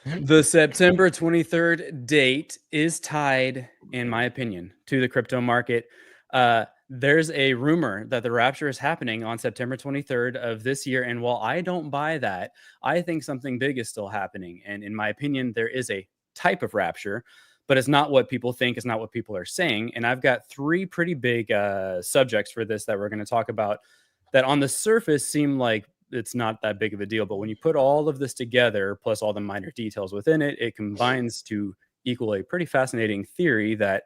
The September 23rd date is tied, in my opinion, to the crypto market. There's a rumor that the rapture is happening on September 23rd of this year. And while I don't buy that, I think something big is still happening. And in my opinion, there is a type of rapture, but it's not what people think, it's not what people are saying. And I've got three pretty big subjects for this that we're going to talk about that on the surface seem like it's not that big of a deal. But when you put all of this together, plus all the minor details within it, it combines to equal a pretty fascinating theory that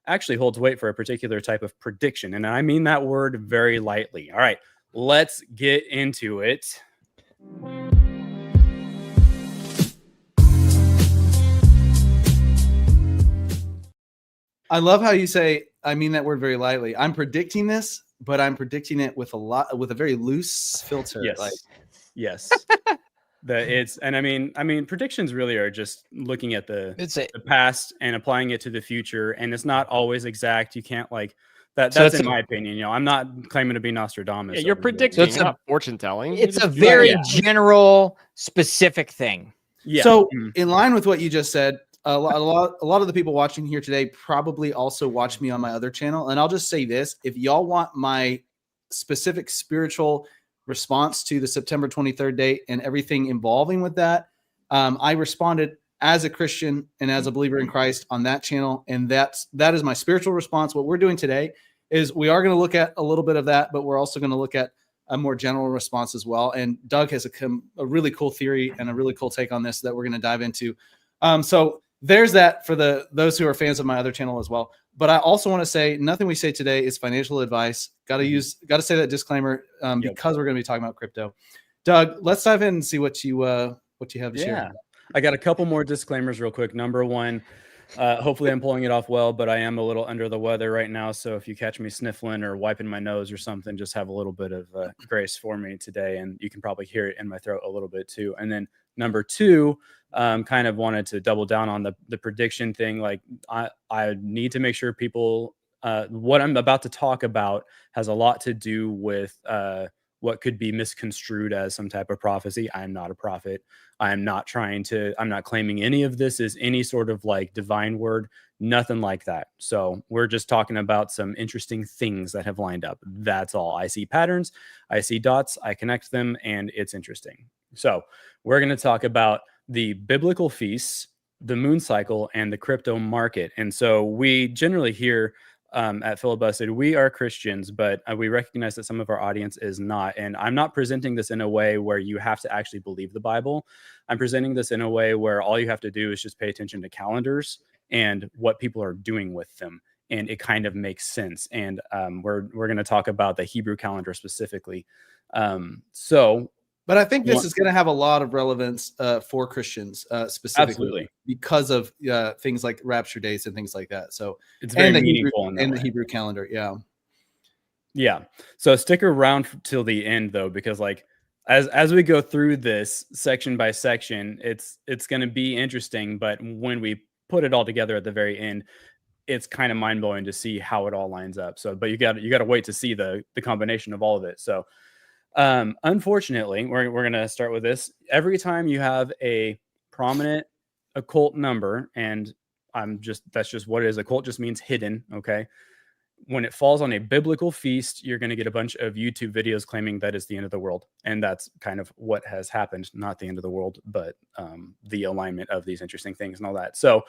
actually holds weight for a particular type of prediction. And I mean that word very lightly. All right, let's get into it. I love how you say, I mean that word very lightly. I'm predicting this, but I'm predicting it with a very loose filter. Yes. Yes. I mean, predictions really are just looking at the past and applying it to the future, and it's not always exact. You can't like that. That's in my opinion. I'm not claiming to be Nostradamus. Yeah, you're predicting, so not fortune telling. It's a very general, specific thing. Yeah. So in line with what you just said, a lot of the people watching here today probably also watch me on my other channel, and I'll just say this: if y'all want my specific spiritual response to the September 23rd date and everything involving with that, I responded as a Christian and as a believer in Christ on that channel, and that is my spiritual response. What we're doing today is we are going to look at a little bit of that, but we're also going to look at a more general response as well. And Doug has a really cool theory and a really cool take on this that we're going to dive into. So there's that for those who are fans of my other channel as well. But I also want to say nothing we say today is financial advice. Got to say that disclaimer because we're going to be talking about crypto. Doug, let's dive in and see what you have to share. I got a couple more disclaimers real quick. Number one, hopefully I'm pulling it off well, but I am a little under the weather right now. So if you catch me sniffling or wiping my nose or something, just have a little bit of grace for me today. And you can probably hear it in my throat a little bit too. And then number two, kind of wanted to double down on the prediction thing. Like I need to make sure people, what I'm about to talk about has a lot to do with what could be misconstrued as some type of prophecy. I am not a prophet. I'm not claiming any of this is any sort of like divine word, nothing like that. So we're just talking about some interesting things that have lined up. That's all. I see patterns, I see dots, I connect them, and it's interesting. So we're going to talk about the biblical feasts, the moon cycle, and the crypto market. And so we generally hear at Filibusted, we are Christians, but we recognize that some of our audience is not. And I'm not presenting this in a way where you have to actually believe the Bible. I'm presenting this in a way where all you have to do is just pay attention to calendars and what people are doing with them. And it kind of makes sense. And we're going to talk about the Hebrew calendar specifically. But I think this is going to have a lot of relevance for Christians specifically because of things like rapture dates and things like that. So it's very meaningful in the Hebrew calendar. Yeah. So stick around till the end though, because like as we go through this section by section, it's going to be interesting. But when we put it all together at the very end, it's kind of mind blowing to see how it all lines up. So, but you got to wait to see the combination of all of it. So. Unfortunately, we're going to start with this. Every time you have a prominent occult number, and that's just what it is. Occult just means hidden. Okay. When it falls on a biblical feast, you're going to get a bunch of YouTube videos claiming that it's the end of the world. And that's kind of what has happened. Not the end of the world, but the alignment of these interesting things and all that. So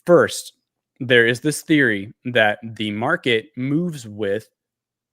first, there is this theory that the market moves with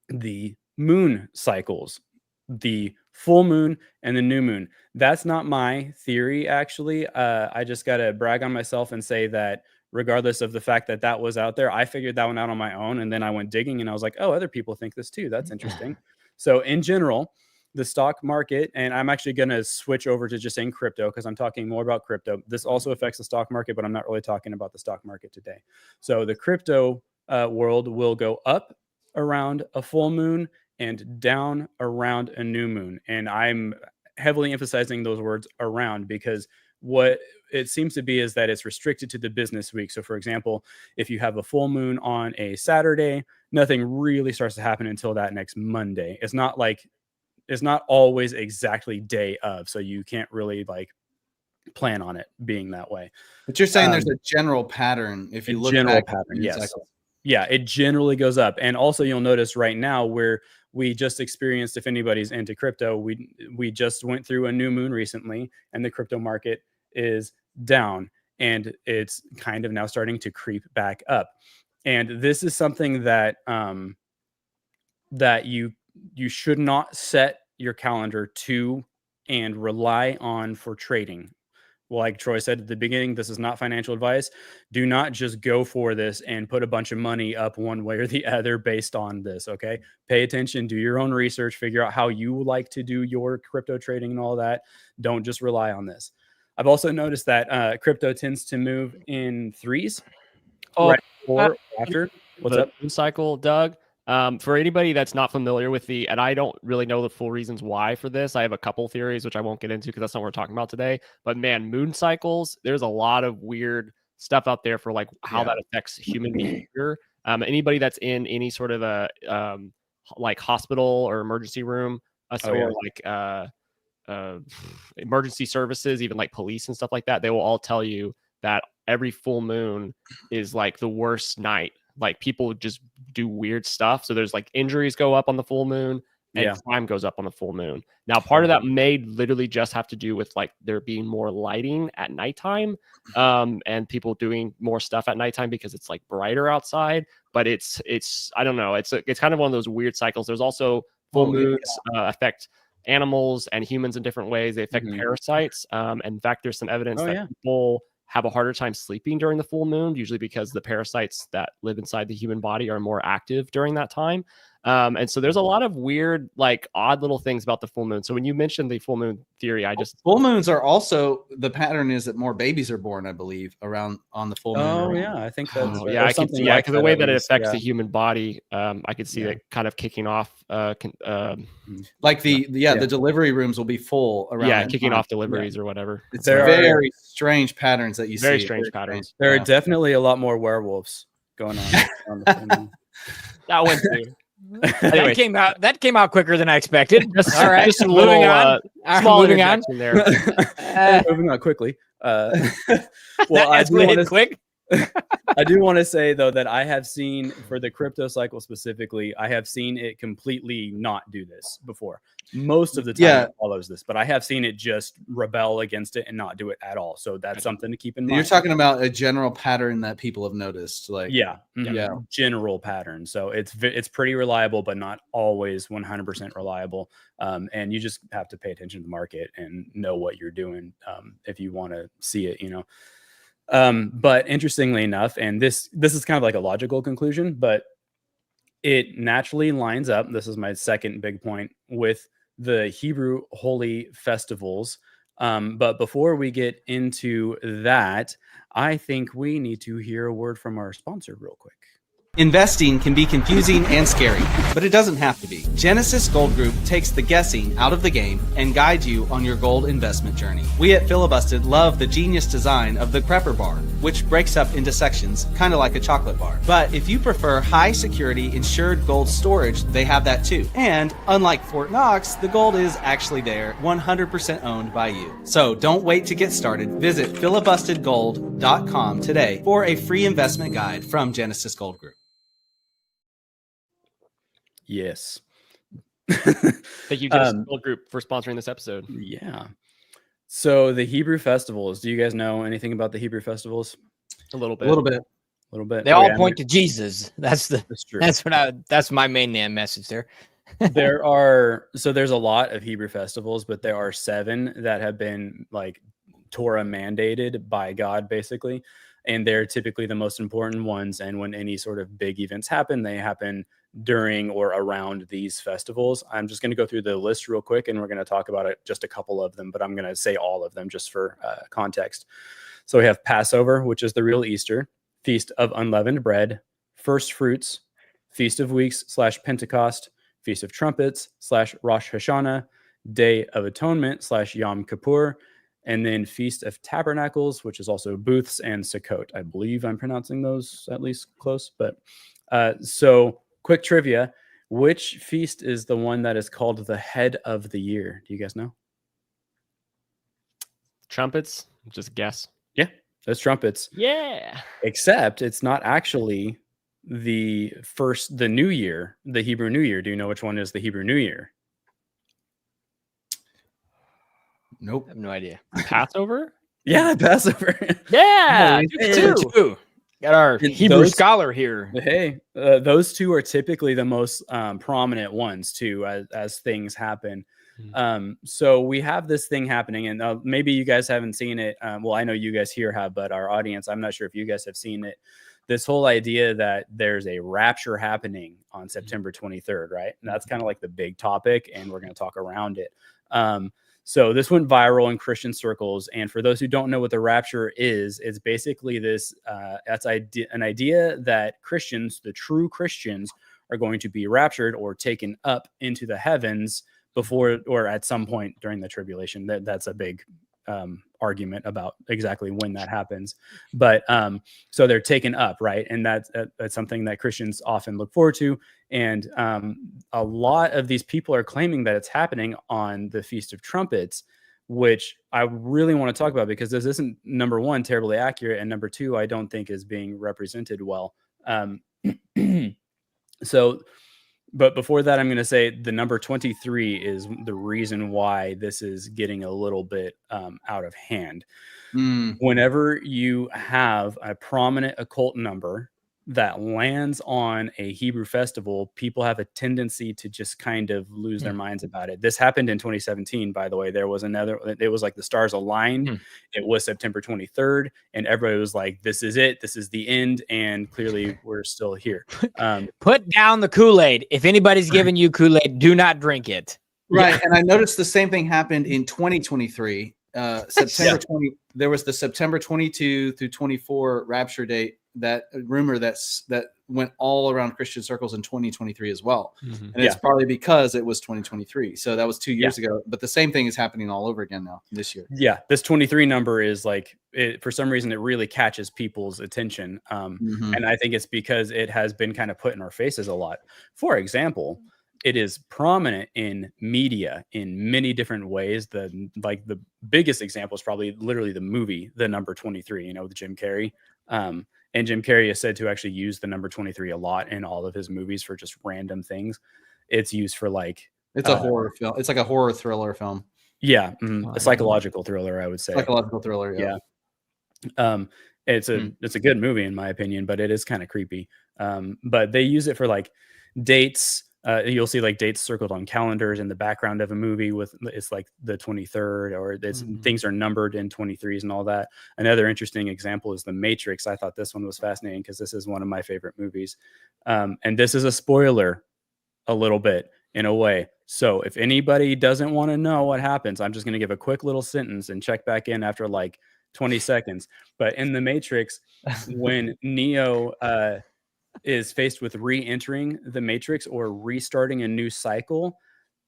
the moon cycles, the full moon and the new moon. That's not my theory, actually. I just got to brag on myself and say that regardless of the fact that that was out there, I figured that one out on my own. And then I went digging and I was like, oh, other people think this too. That's interesting. So in general, the stock market, and I'm actually going to switch over to just saying crypto because I'm talking more about crypto. This also affects the stock market, but I'm not really talking about the stock market today. So the crypto world will go up around a full moon and down around a new moon. And I'm heavily emphasizing those words around because what it seems to be is that it's restricted to the business week. So for example, if you have a full moon on a Saturday, nothing really starts to happen until that next Monday. It's not always exactly day of. So you can't really like plan on it being that way. But you're saying there's a general pattern if you look general back pattern, at yes. cycles. Yeah, it generally goes up. And also you'll notice right now where we just experienced, if anybody's into crypto, we just went through a new moon recently and the crypto market is down and it's kind of now starting to creep back up. And this is something that that you should not set your calendar to and rely on for trading. Like Troy said at the beginning, this is not financial advice. Do not just go for this and put a bunch of money up one way or the other based on this, okay? Pay attention, do your own research, figure out how you like to do your crypto trading and all that. Don't just rely on this. I've also noticed that crypto tends to move in threes. Oh, right before, after. What's the up? moon cycle, Doug. For anybody that's not familiar with and I don't really know the full reasons why for this. I have a couple theories, which I won't get into because that's not what we're talking about today. But man, moon cycles, there's a lot of weird stuff out there for like how that affects human behavior. Anybody that's in any sort of a like hospital or emergency room, or like emergency services, even like police and stuff like that, they will all tell you that every full moon is like the worst night. Like people just do weird stuff. So there's like injuries go up on the full moon and crime goes up on the full moon. Now, part of that may literally just have to do with like there being more lighting at nighttime, and people doing more stuff at nighttime because it's like brighter outside. But it's I don't know. It's kind of one of those weird cycles. There's also full moons affect animals and humans in different ways. They affect parasites. And in fact, there's some evidence that people have a harder time sleeping during the full moon, usually because the parasites that live inside the human body are more active during that time. And so there's a lot of weird, like odd little things about the full moon. So when you mentioned the full moon theory, full moons are also, the pattern is that more babies are born, I believe, around on the full moon. Oh yeah, I think that's yeah, I could see, like because the way that it affects the human body, I could see that kind of kicking off like the delivery rooms will be full around kicking off deliveries or whatever. It's very strange patterns that you see. Very strange patterns. There are definitely a lot more werewolves going on the full moon. That one too. Anyway, that came out quicker than I expected. All right, just a little small interjection there. Moving on quickly. Well, I do quick. I do want to say though that I have seen, for the crypto cycle specifically, I have seen it completely not do this before. Most of the time it follows this, but I have seen it just rebel against it and not do it at all. So that's something to keep in mind. You're talking about a general pattern that people have noticed, like general pattern. So it's pretty reliable, but not always 100% reliable. And you just have to pay attention to the market and know what you're doing if you want to see it, you know. But interestingly enough, and this is kind of like a logical conclusion, but it naturally lines up. This is my second big point with the Hebrew holy festivals. But before we get into that, I think we need to hear a word from our sponsor real quick. Investing can be confusing and scary, but it doesn't have to be. Genesis Gold Group takes the guessing out of the game and guides you on your gold investment journey. We at Filibusted love the genius design of the Prepper Bar, which breaks up into sections, kind of like a chocolate bar. But if you prefer high security insured gold storage, they have that too. And unlike Fort Knox, the gold is actually there, 100% owned by you. So don't wait to get started. Visit filibustedgold.com today for a free investment guide from Genesis Gold Group. Yes. Thank you, Genesis Gold Group, for sponsoring this episode. Yeah. So the Hebrew festivals, do you guys know anything about the Hebrew festivals? A little bit. They all point to Jesus. That's true. That's my main message there. There's a lot of Hebrew festivals, but there are 7 that have been like Torah mandated by God, basically. And they're typically the most important ones. And when any sort of big events happen, they happen during or around these festivals. I'm just going to go through the list real quick, and we're going to talk about it, just a couple of them, but I'm going to say all of them just for context. So we have Passover, which is the real Easter, Feast of Unleavened Bread, First Fruits, Feast of Weeks / Pentecost, Feast of Trumpets / Rosh Hashanah, Day of Atonement / Yom Kippur, and then Feast of Tabernacles, which is also Booths and Sukkot. I believe I'm pronouncing those at least close. But so quick trivia, which feast is the one that is called the head of the year? Do you guys know? Trumpets. Just guess. Yeah, those trumpets. Yeah. Except it's not actually the New Year, the Hebrew New Year. Do you know which one is the Hebrew New Year? Nope. I have no idea. Passover? Yeah, Passover. Yeah, Hey, two. Got our And Hebrew those- scholar here. Hey, those two are typically the most prominent ones too, as things happen. So we have this thing happening, and maybe you guys haven't seen it. Well, I know you guys here have, but our audience, I'm not sure if you guys have seen it. This whole idea that there's a rapture happening on September 23rd, right? And that's kind of like the big topic, and we're going to talk around it. So this went viral in Christian circles, and for those who don't know what the rapture is, it's basically this an idea that Christians, the true Christians, are going to be raptured or taken up into the heavens before or at some point during the tribulation. That's a big argument about exactly when that happens, but so they're taken up, right? And that's something that Christians often look forward to. And a lot of these people are claiming that it's happening on the Feast of Trumpets, which I really want to talk about because this isn't, number one, terribly accurate, and number two, I don't think is being represented well. But before that, I'm going to say the number 23 is the reason why this is getting a little bit out of hand. Whenever you have a prominent occult number that lands on a Hebrew festival, people have a tendency to just kind of lose their minds about it. This happened in 2017, by the way. There was it was like the stars aligned. It was September 23rd, and everybody was like, this is it. This is the end. And clearly we're still here. Put down the Kool-Aid. If anybody's giving you Kool-Aid, do not drink it. Right. Yeah. And I noticed the same thing happened in 2023. September 20, there was the September 22 through 24 rapture date, that rumor that went all around Christian circles in 2023 as well. And it's probably because it was 2023. So that was 2 years ago, but the same thing is happening all over again now this year. Yeah. This 23 number is like, for some reason, it really catches people's attention. And I think it's because it has been kind of put in our faces a lot. For example, it is prominent in media in many different ways. The biggest example is probably literally the movie, The Number 23, with Jim Carrey. And Jim Carrey is said to actually use the number 23 a lot in all of his movies for just random things. It's used for it's a horror film. It's like a horror thriller film. Yeah. A psychological thriller, I would say. Psychological thriller. Yeah. It's a good movie in my opinion, but it is kind of creepy. But they use it for dates. You'll see dates circled on calendars in the background of a movie it's like the 23rd, or things are numbered in 23s and all that. Another interesting example is The Matrix. I thought this one was fascinating because this is one of my favorite movies. And this is a spoiler a little bit in a way. So if anybody doesn't want to know what happens, I'm just going to give a quick little sentence and check back in after 20 seconds. But in The Matrix, when Neo, is faced with re-entering the Matrix or restarting a new cycle.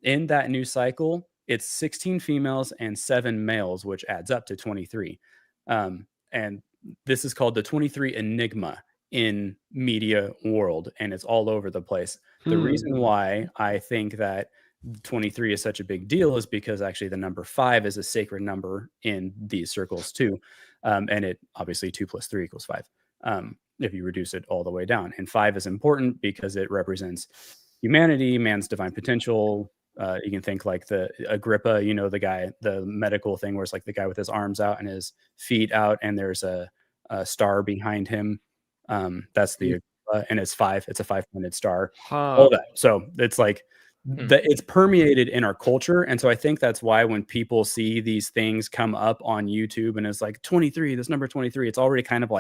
In that new cycle, it's 16 females and 7 males, which adds up to 23. And this is called the 23 Enigma in media world, and it's all over the place. The reason why I think that 23 is such a big deal is because actually the number 5 is a sacred number in these circles too. And it obviously 2 + 3 = 5. If you reduce it all the way down. And 5 is important because it represents humanity, man's divine potential. You can think like the Agrippa, the guy, the medical thing where it's like the guy with his arms out and his feet out, and there's a star behind him. That's the and it's 5. It's a 5-pointed star. All that. So it's it's permeated in our culture. And so I think that's why when people see these things come up on YouTube and it's like 23, this number 23, it's already kind of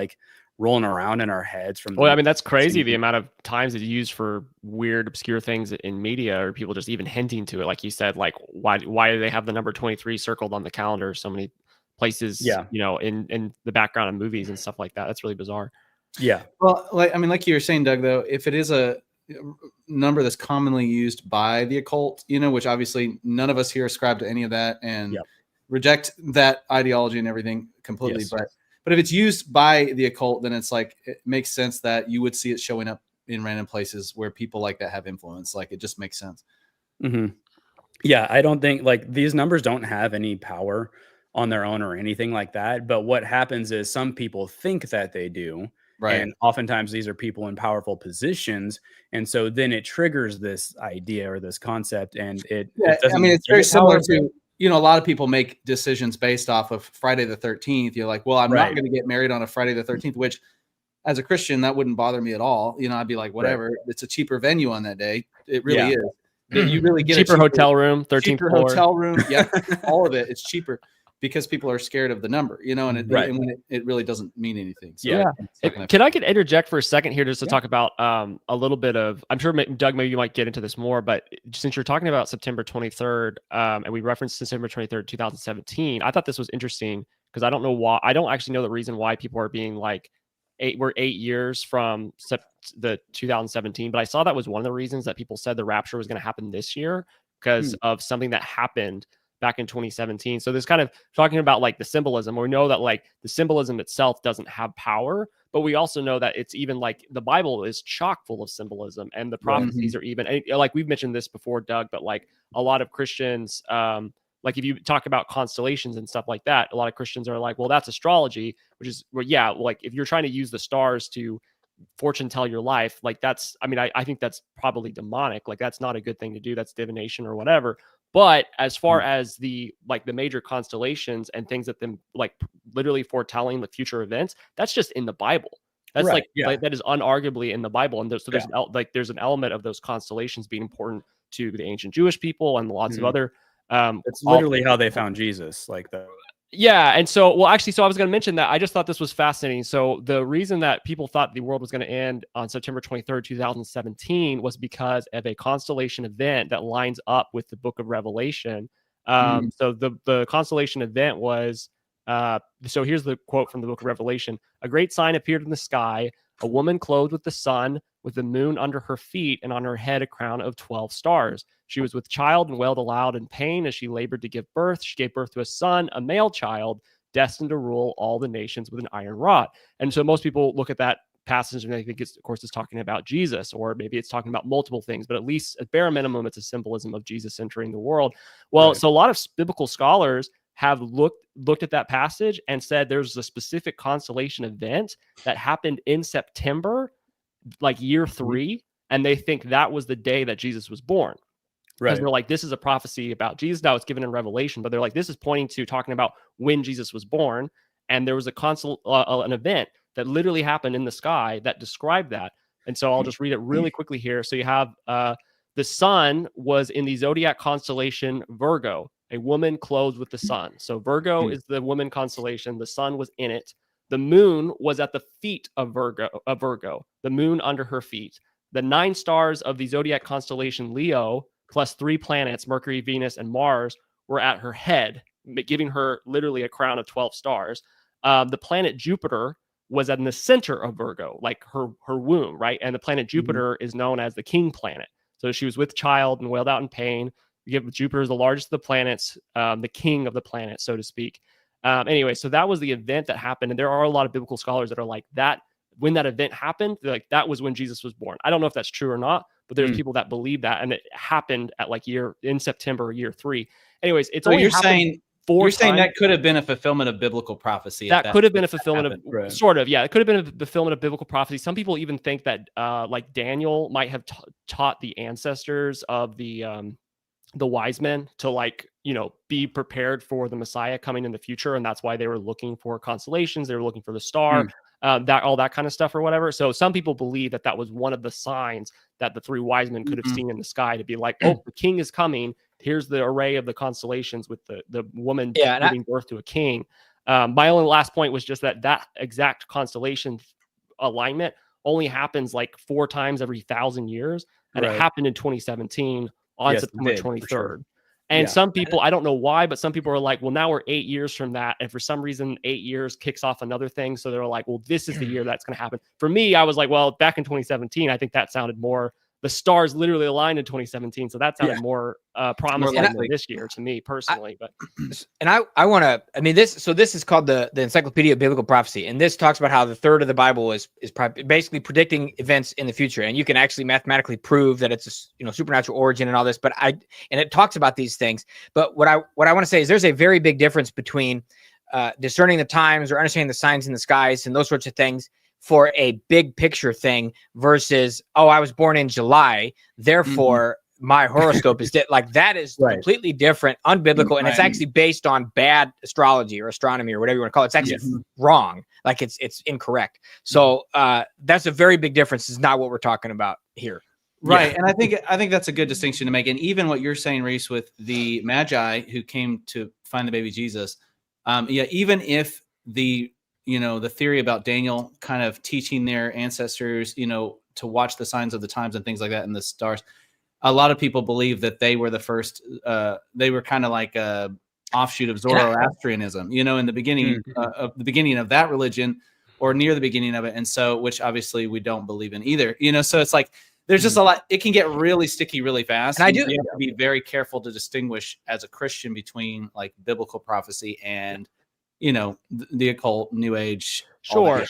rolling around in our heads from. Well, I mean, that's crazy. The amount of times it's used for weird, obscure things in media, or people just even hinting to it. Like you said, why do they have the number 23 circled on the calendar so many places, in the background of movies and stuff like that? That's really bizarre. Yeah. Well, like you were saying, Doug, though, if it is a number that's commonly used by the occult, which obviously none of us here ascribe to any of that and reject that ideology and everything completely. Yes. But if it's used by the occult, then it's it makes sense that you would see it showing up in random places where people like that have influence. It just makes sense. Yeah, I don't think these numbers don't have any power. on their own or anything like that. But what happens is some people think that they do. Right. And oftentimes these are people in powerful positions. And so then it triggers this idea or this concept. And it doesn't, I mean, it's very similar to, a lot of people make decisions based off of Friday the 13th. You're like, well, I'm not going to get married on a Friday the 13th, which as a Christian, that wouldn't bother me at all. I'd be like, whatever. Right. It's a cheaper venue on that day. It really is. You really get cheaper hotel room, 13th floor. Hotel room. Yeah. All of it. It's cheaper because people are scared of the number, and it really doesn't mean anything. So Can I interject for a second here just to talk about a little bit of, I'm sure Doug, maybe you might get into this more, but since you're talking about September 23rd, and we referenced September 23rd, 2017, I thought this was interesting because I don't know why, I don't actually know the reason why people are being like, we're 8 years from the 2017, but I saw that was one of the reasons that people said the rapture was going to happen this year because of something that happened back in 2017. So this kind of talking about like the symbolism, we know that like the symbolism itself doesn't have power, but we also know that it's even like the Bible is chock full of symbolism and the prophecies are even, and like we've mentioned this before, Doug, but like a lot of Christians, like if you talk about constellations and stuff like that, a lot of Christians are like, well, that's astrology, which is, well, yeah, like if you're trying to use the stars to fortune tell your life, like that's, I mean, I think that's probably demonic. Like that's not a good thing to do. That's divination or whatever. But as far as the major constellations and things that them like literally foretelling the future events, that's just in the Bible. That's like that is unarguably in the Bible. And there's an element of those constellations being important to the ancient Jewish people and lots of other. It's literally how they found Jesus, like that. Yeah. And so, well, actually, so I was going to mention that I just thought this was fascinating. So the reason that people thought the world was going to end on September 23rd, 2017 was because of a constellation event that lines up with the book of Revelation. So the constellation event was, so here's the quote from the book of Revelation. A great sign appeared in the sky, a woman clothed with the sun, with the moon under her feet, and on her head a crown of 12 stars. She was with child and wailed aloud in pain as she labored to give birth. She gave birth to a son, a male child, destined to rule all the nations with an iron rod. And so most people look at that passage and they think it's, of course, it's talking about Jesus, or maybe it's talking about multiple things, but at least at bare minimum, it's a symbolism of Jesus entering the world. Well, so a lot of biblical scholars have looked at that passage and said there's a specific constellation event that happened in September, like year 3, and they think that was the day that Jesus was born. Because they're like, this is a prophecy about Jesus. Now it's given in Revelation, but they're like, this is pointing to talking about when Jesus was born, and there was an event that literally happened in the sky that described that. And so I'll just read it really quickly here. So you have the sun was in the zodiac constellation Virgo, a woman clothed with the sun. So Virgo is the woman constellation. The sun was in it. The moon was at the feet of Virgo, the moon under her feet. The 9 stars of the zodiac constellation Leo, plus 3 planets, Mercury, Venus, and Mars, were at her head, giving her literally a crown of 12 stars. The planet Jupiter was in the center of Virgo, like her womb, right? And the planet Jupiter is known as the king planet. So she was with child and wailed out in pain. Jupiter is the largest of the planets, the king of the planet, so to speak. Anyway, so that was the event that happened. And there are a lot of biblical scholars that are like that. When that event happened, like that was when Jesus was born. I don't know if that's true or not, but there's people that believe that, and it happened at like in September, year 3. Anyways, it's so only you're saying that could have been a fulfillment of biblical prophecy. That could have been a fulfillment of sort of, yeah. It could have been a fulfillment of biblical prophecy. Some people even think that like Daniel might have taught the ancestors of the wise men to like, be prepared for the Messiah coming in the future, and that's why they were looking for constellations. They were looking for the star. All that kind of stuff or whatever. So some people believe that that was one of the signs that the 3 wise men could have seen in the sky to be like, oh, the king is coming. Here's the array of the constellations with the woman giving birth to a king. My only last point was just that exact constellation alignment only happens like 4 times every 1,000 years. And it happened in 2017 on September 23rd. Sure. And some people, I don't know why, but some people are like, well, now we're 8 years from that. And for some reason, 8 years kicks off another thing. So they're like, well, this is the year that's going to happen. For me, I was like, well, back in 2017, I think that sounded more the stars literally aligned in 2017. So that sounded more promising than this year to me personally. And I want to, I mean, this is called the Encyclopedia of Biblical Prophecy. And this talks about how the third of the Bible is basically predicting events in the future. And you can actually mathematically prove that it's a supernatural origin and all this. But and it talks about these things. But what I want to say is there's a very big difference between discerning the times or understanding the signs in the skies and those sorts of things for a big picture thing versus, oh, I was born in July, therefore my horoscope is like that is completely different, unbiblical, and it's actually based on bad astrology or astronomy or whatever you want to call it. It's actually wrong, like it's incorrect. So that's a very big difference. It's not what we're talking about here. Right. And I think that's a good distinction to make. And even what you're saying, Reese, with the Magi who came to find the baby Jesus, even if the theory about Daniel kind of teaching their ancestors, to watch the signs of the times and things like that in the stars, a lot of people believe that they were the first, they were kind of like a offshoot of Zoroastrianism, in the beginning of that religion or near the beginning of it. And so, which obviously we don't believe in either, so it's like, there's just a lot, it can get really sticky really fast. And you have to be very careful to distinguish as a Christian between like biblical prophecy and, the occult, new age. Sure.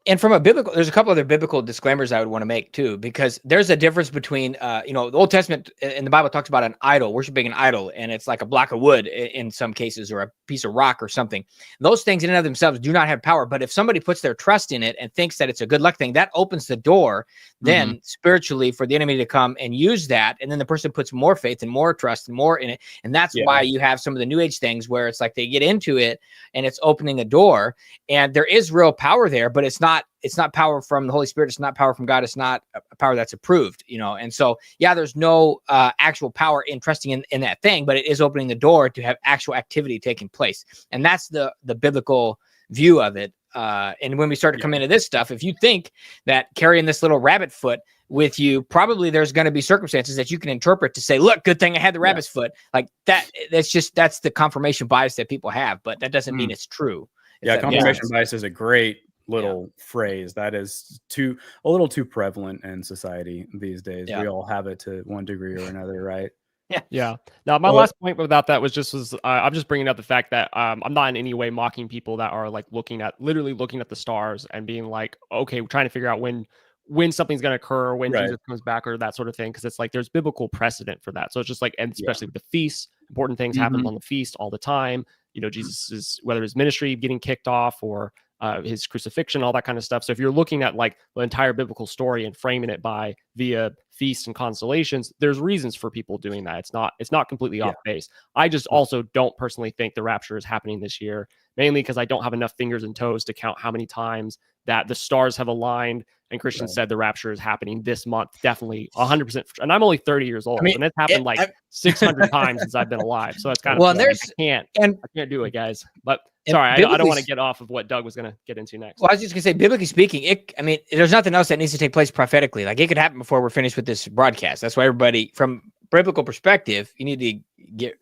And from a biblical, there's a couple other biblical disclaimers I would want to make too, because there's a difference between, the Old Testament in the Bible talks about an idol, worshiping an idol, and it's like a block of wood in some cases, or a piece of rock or something. Those things in and of themselves do not have power. But if somebody puts their trust in it and thinks that it's a good luck thing, that opens the door then spiritually for the enemy to come and use that. And then the person puts more faith and more trust and more in it. And that's why you have some of the new age things where it's like they get into it and it's opening a door, and there is real power there, but it's not power from the Holy Spirit. It's not power from God. It's not a power that's approved, And so, there's no actual power in trusting in that thing, but it is opening the door to have actual activity taking place. And that's the biblical view of it. And when we start to come into this stuff, if you think that carrying this little rabbit foot with you, probably there's going to be circumstances that you can interpret to say, look, good thing I had the rabbit's foot. Like that. That's the confirmation bias that people have, but that doesn't mean it's true. Confirmation bias is a great little phrase that is a little too prevalent in society these days. We all have it to one degree or another, right? Yeah. Now, my last point about that was I'm just bringing up the fact that I'm not in any way mocking people that are like literally looking at the stars and being like, okay, we're trying to figure out when something's going to occur, when Jesus comes back, or that sort of thing. Cause it's like, there's biblical precedent for that. So it's just like, and especially with the feasts, important things happen on the feast all the time. Jesus is, whether his ministry getting kicked off or his crucifixion, all that kind of stuff. So if you're looking at like the entire biblical story and framing it via feasts and constellations, there's reasons for people doing that. It's not completely off base. I just also don't personally think the rapture is happening this year, mainly because I don't have enough fingers and toes to count how many times that the stars have aligned and Christians said the rapture is happening this month. Definitely 100%. And I'm only 30 years old. And it's happened 600 times since I've been alive. So it's kind of, I can't do it, guys. But sorry, I don't want to get off of what Doug was going to get into next. Well, I was just going to say, biblically speaking, there's nothing else that needs to take place prophetically. Like it could happen before we're finished with this broadcast. That's why everybody, from biblical perspective, you need to get,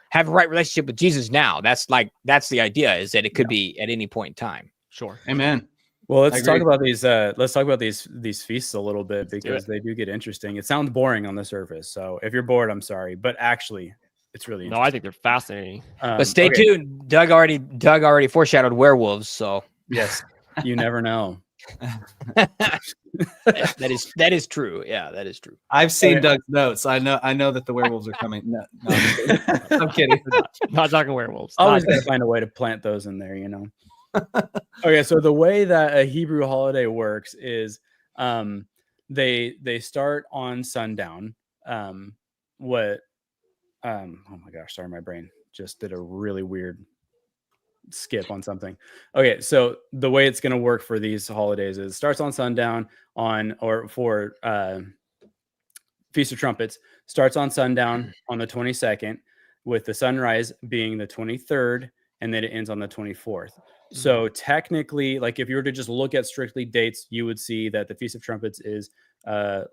have a right relationship with Jesus now. That's the idea, is that it could be at any point in time. Sure. Amen. Well, let's talk about these. Let's talk about these feasts a little bit, because they do get interesting. It sounds boring on the surface, so if you're bored, I'm sorry, but actually, it's really interesting. No, I think they're fascinating. But stay tuned. Doug already foreshadowed werewolves, so yes, you never know. that is true. Yeah, that is true. I've seen Doug's notes. I know that the werewolves are coming. No, I'm kidding. Not talking werewolves. Always gotta find a way to plant those in there, Okay, so the way that a Hebrew holiday works is they start on sundown. Oh my gosh, sorry, my brain just did a really weird skip on something. Okay, so the way it's going to work for these holidays is it starts on sundown for Feast of Trumpets, starts on sundown on the 22nd, with the sunrise being the 23rd, and then it ends on the 24th. So technically, like if you were to just look at strictly dates, you would see that the Feast of Trumpets is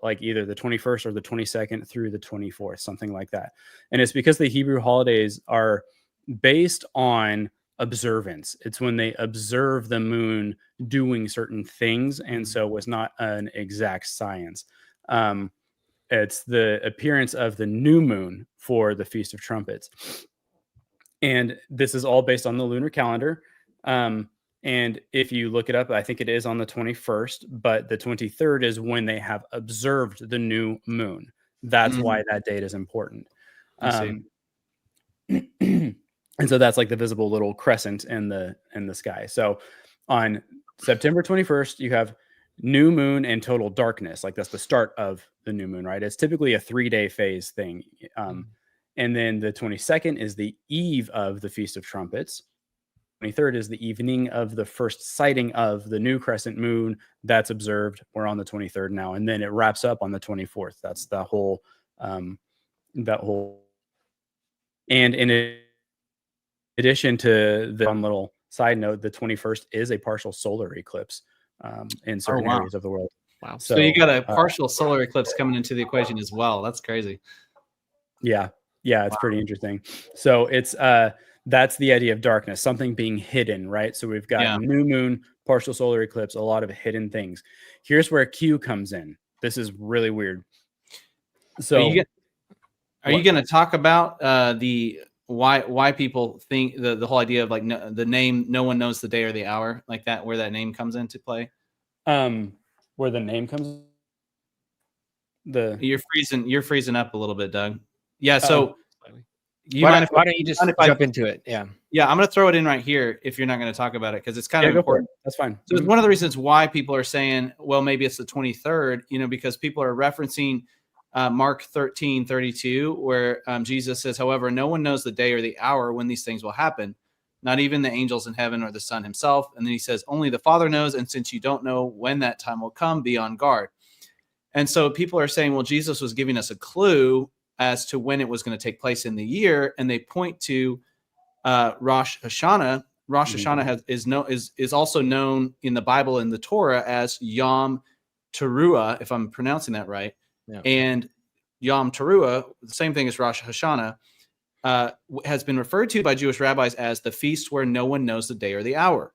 like either the 21st or the 22nd through the 24th, something like that. And it's because the Hebrew holidays are based on observance. It's when they observe the moon doing certain things. And so it's not an exact science. It's the appearance of the new moon for the Feast of Trumpets. And this is all based on the lunar calendar. And if you look it up, I think it is on the 21st, but the 23rd is when they have observed the new moon. That's why that date is important. And so that's like the visible little crescent in the sky. So on September 21st, you have new moon and total darkness. Like that's the start of the new moon, right? It's typically a 3-day phase thing. And then the 22nd is the eve of the Feast of Trumpets. 23rd is the evening of the first sighting of the new crescent moon that's observed. We're on the 23rd now, and then it wraps up on the 24th. That's the whole And in addition to the one little side note, the 21st is a partial solar eclipse in certain areas of the world. Wow. So you got a partial solar eclipse coming into the equation as well. That's crazy. Yeah. Yeah. It's pretty interesting. So it's, that's the idea of darkness, something being hidden, right? So we've got new moon, partial solar eclipse, a lot of hidden things. Here's where Q comes in. This is really weird. So are you going to talk about the why people think the whole idea of like the name, no one knows the day or the hour, like that, where that name comes into play? Where the name comes, you're freezing up a little bit, Doug. Yeah. So why don't you just jump into it? Yeah. Yeah. I'm going to throw it in right here if you're not going to talk about it, because it's kind of important. That's fine. So it's one of the reasons why people are saying, well, maybe it's the 23rd, because people are referencing Mark 13:32, where Jesus says, however, no one knows the day or the hour when these things will happen, not even the angels in heaven or the Son himself. And then he says, only the Father knows. And since you don't know when that time will come, be on guard. And so people are saying, well, Jesus was giving us a clue as to when it was going to take place in the year. And they point to Rosh Hashanah. Rosh Hashanah is also known in the Bible and the Torah as Yom Teruah, if I'm pronouncing that right. Yeah. And Yom Teruah, the same thing as Rosh Hashanah, has been referred to by Jewish rabbis as the feast where no one knows the day or the hour.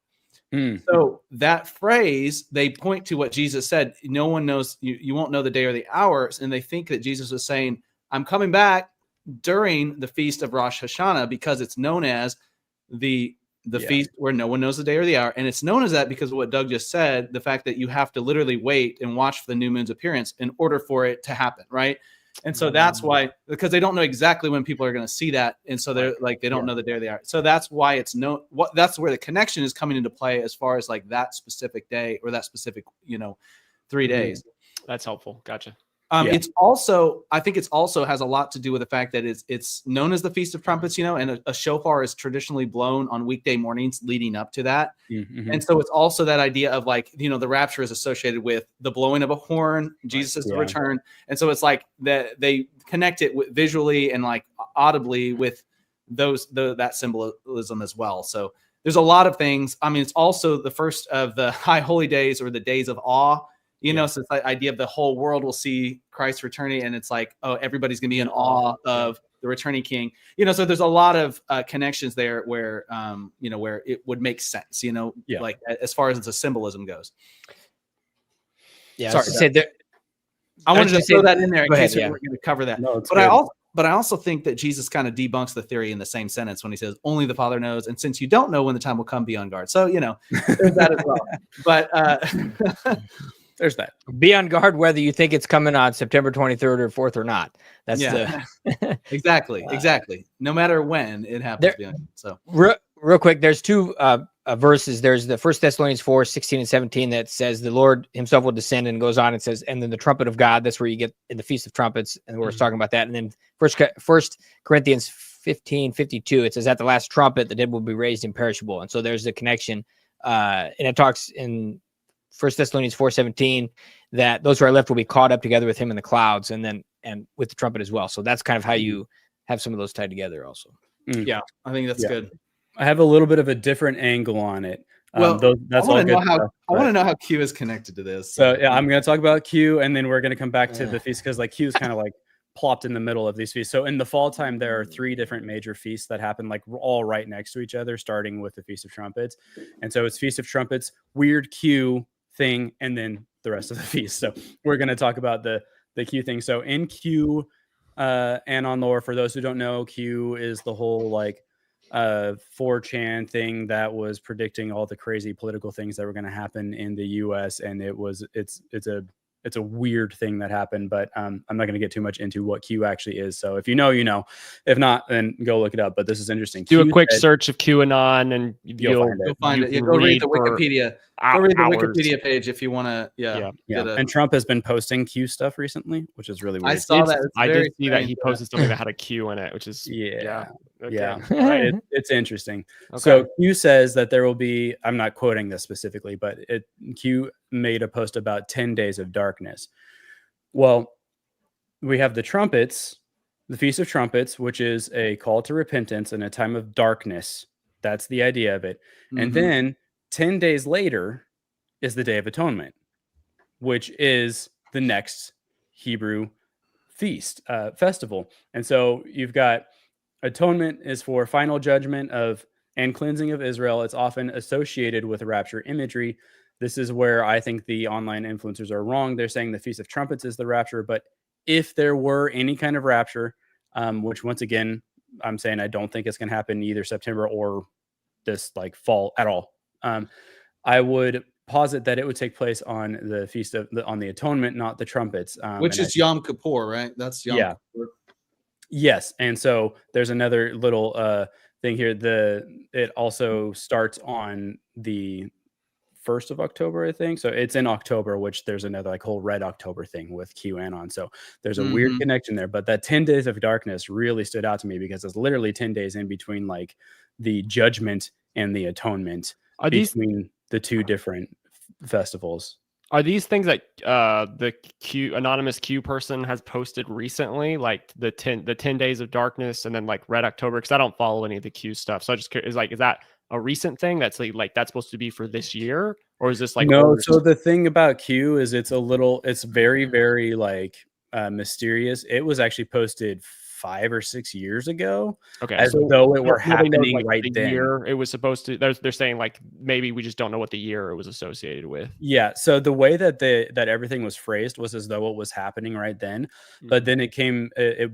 So that phrase, they point to what Jesus said, no one knows, you won't know the day or the hours. And they think that Jesus was saying, I'm coming back during the feast of Rosh Hashanah, because it's known as the feast where no one knows the day or the hour. And it's known as that because of what Doug just said, the fact that you have to literally wait and watch for the new moon's appearance in order for it to happen, right? And so that's why, because they don't know exactly when people are going to see that. And so they're like, they don't know the day or the hour. So that's why it's that's where the connection is coming into play as far as like that specific day or that specific, 3 days. That's helpful. Gotcha. It's also, I think it's also has a lot to do with the fact that it's known as the Feast of Trumpets, and a shofar is traditionally blown on weekday mornings leading up to that. And so it's also that idea of like, the rapture is associated with the blowing of a horn, Jesus' return. And so it's like that they connect it visually and like audibly with that symbolism as well. So there's a lot of things. I mean, it's also the first of the high holy days or the days of awe. So it's the idea of the whole world will see Christ returning, and it's like, oh, everybody's gonna be in awe of the returning King. So there's a lot of connections there where where it would make sense. Like as far as the symbolism goes. Yeah, sorry. I wanted to throw that in there in case we were going to cover that. No, but I also think that Jesus kind of debunks the theory in the same sentence when he says, only the Father knows. And since you don't know when the time will come, be on guard. So, there's that as well. But there's that. Be on guard whether you think it's coming on September 23rd or 4th or not. That's exactly. No matter when it happens. So real quick, there's two verses. There's the 1 Thessalonians 4:16 and 17 that says the Lord himself will descend, and goes on and says, and then the trumpet of God. That's where you get in the Feast of Trumpets, and we're talking about that. And then First Corinthians 15:52, it says at the last trumpet the dead will be raised imperishable. And so there's the connection, and it talks in 1 Thessalonians 4:17 that those who are left will be caught up together with him in the clouds, and with the trumpet as well. So that's kind of how you have some of those tied together also. Yeah, I think that's good. I have a little bit of a different angle on it. Well, that's all good. I want to know how Q is connected to this. So I'm going to talk about Q, and then we're going to come back to the feast, because like Q is kind of like plopped in the middle of these feasts. So in the fall time, there are 3 different major feasts that happen like all right next to each other, starting with the Feast of Trumpets. And so it's Feast of Trumpets, weird Q thing, and then the rest of the feast. So we're going to talk about the the Q thing. So in Q and on lore, for those who don't know, Q is the whole like 4chan thing that was predicting all the crazy political things that were going to happen in the US, and it's a weird thing that happened, but I'm not going to get too much into what Q actually is. So if you know, you know. If not, then go look it up. But this is interesting. Do Q a quick said, search of QAnon and You'll find it. You'll find you it. Yeah, can go read the for Wikipedia. Go read the hours. Wikipedia page if you want to. Yeah. Yeah, get a- and Trump has been posting Q stuff recently, which is really weird. I saw that. It's I very did see that strange, he posted something that had a Q in it, which is Yeah. Okay. Yeah. All right. It's interesting. Okay. So Q says that there will be, I'm not quoting this specifically, but Q made a post about 10 days of darkness. Well, we have the trumpets, the Feast of Trumpets, which is a call to repentance in a time of darkness. That's the idea of it. And Mhm. then 10 days later is the Day of Atonement, which is the next Hebrew feast, festival. And so you've got atonement is for final judgment of and cleansing of Israel. It's often associated with rapture imagery. This is where I think the online influencers are wrong. They're saying the Feast of Trumpets is the rapture, but if there were any kind of rapture, which once again, I'm saying I don't think it's going to happen either September or this like fall at all. I would posit that it would take place on the feast of on the atonement, not the trumpets, Which and is Yom Kippur, right? That's Yom Yeah. Kippur. yes. And so there's another little thing here. It also starts on the 1st of October, I think. So it's in October, which there's another like whole Red October thing with QAnon. So there's a weird Mhm. connection there. But that 10 days of darkness really stood out to me because it's literally 10 days in between like the judgment and the atonement Are these between the two different festivals. Are these things that the anonymous Q person has posted recently, like the 10 days of darkness and then like Red October? Because I don't follow any of the Q stuff, so I just is that a recent thing that's like that's supposed to be for this year, or is this like No? older So the thing about Q is it's very, very like mysterious. It was actually posted 5 or 6 years ago, Okay, as so though it were nobody knows, happening like, right the then. year it was supposed to. They're saying like maybe we just don't know what the year it was associated with. Yeah. So the way that that everything was phrased was as though it was happening right then, but then it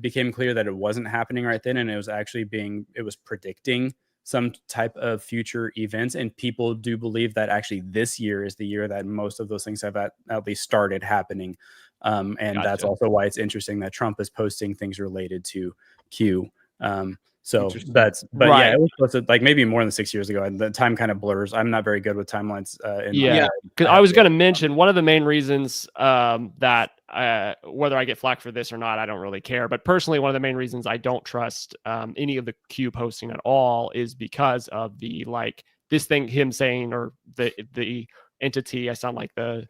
became clear that it wasn't happening right then, and it was actually it was predicting some type of future events. And people do believe that actually this year is the year that most of those things have at least started happening. And that's Gotcha. also why it's interesting that Trump is posting things related to Q. So Interesting. but Right. yeah, it was posted like maybe more than 6 years ago, and the time kind of blurs. I'm not very good with timelines. Yeah, because I was going to mention one of the main reasons that whether I get flack for this or not, I don't really care. But personally, one of the main reasons I don't trust any of the Q posting at all is because of the like this thing him saying or the entity. I sound like that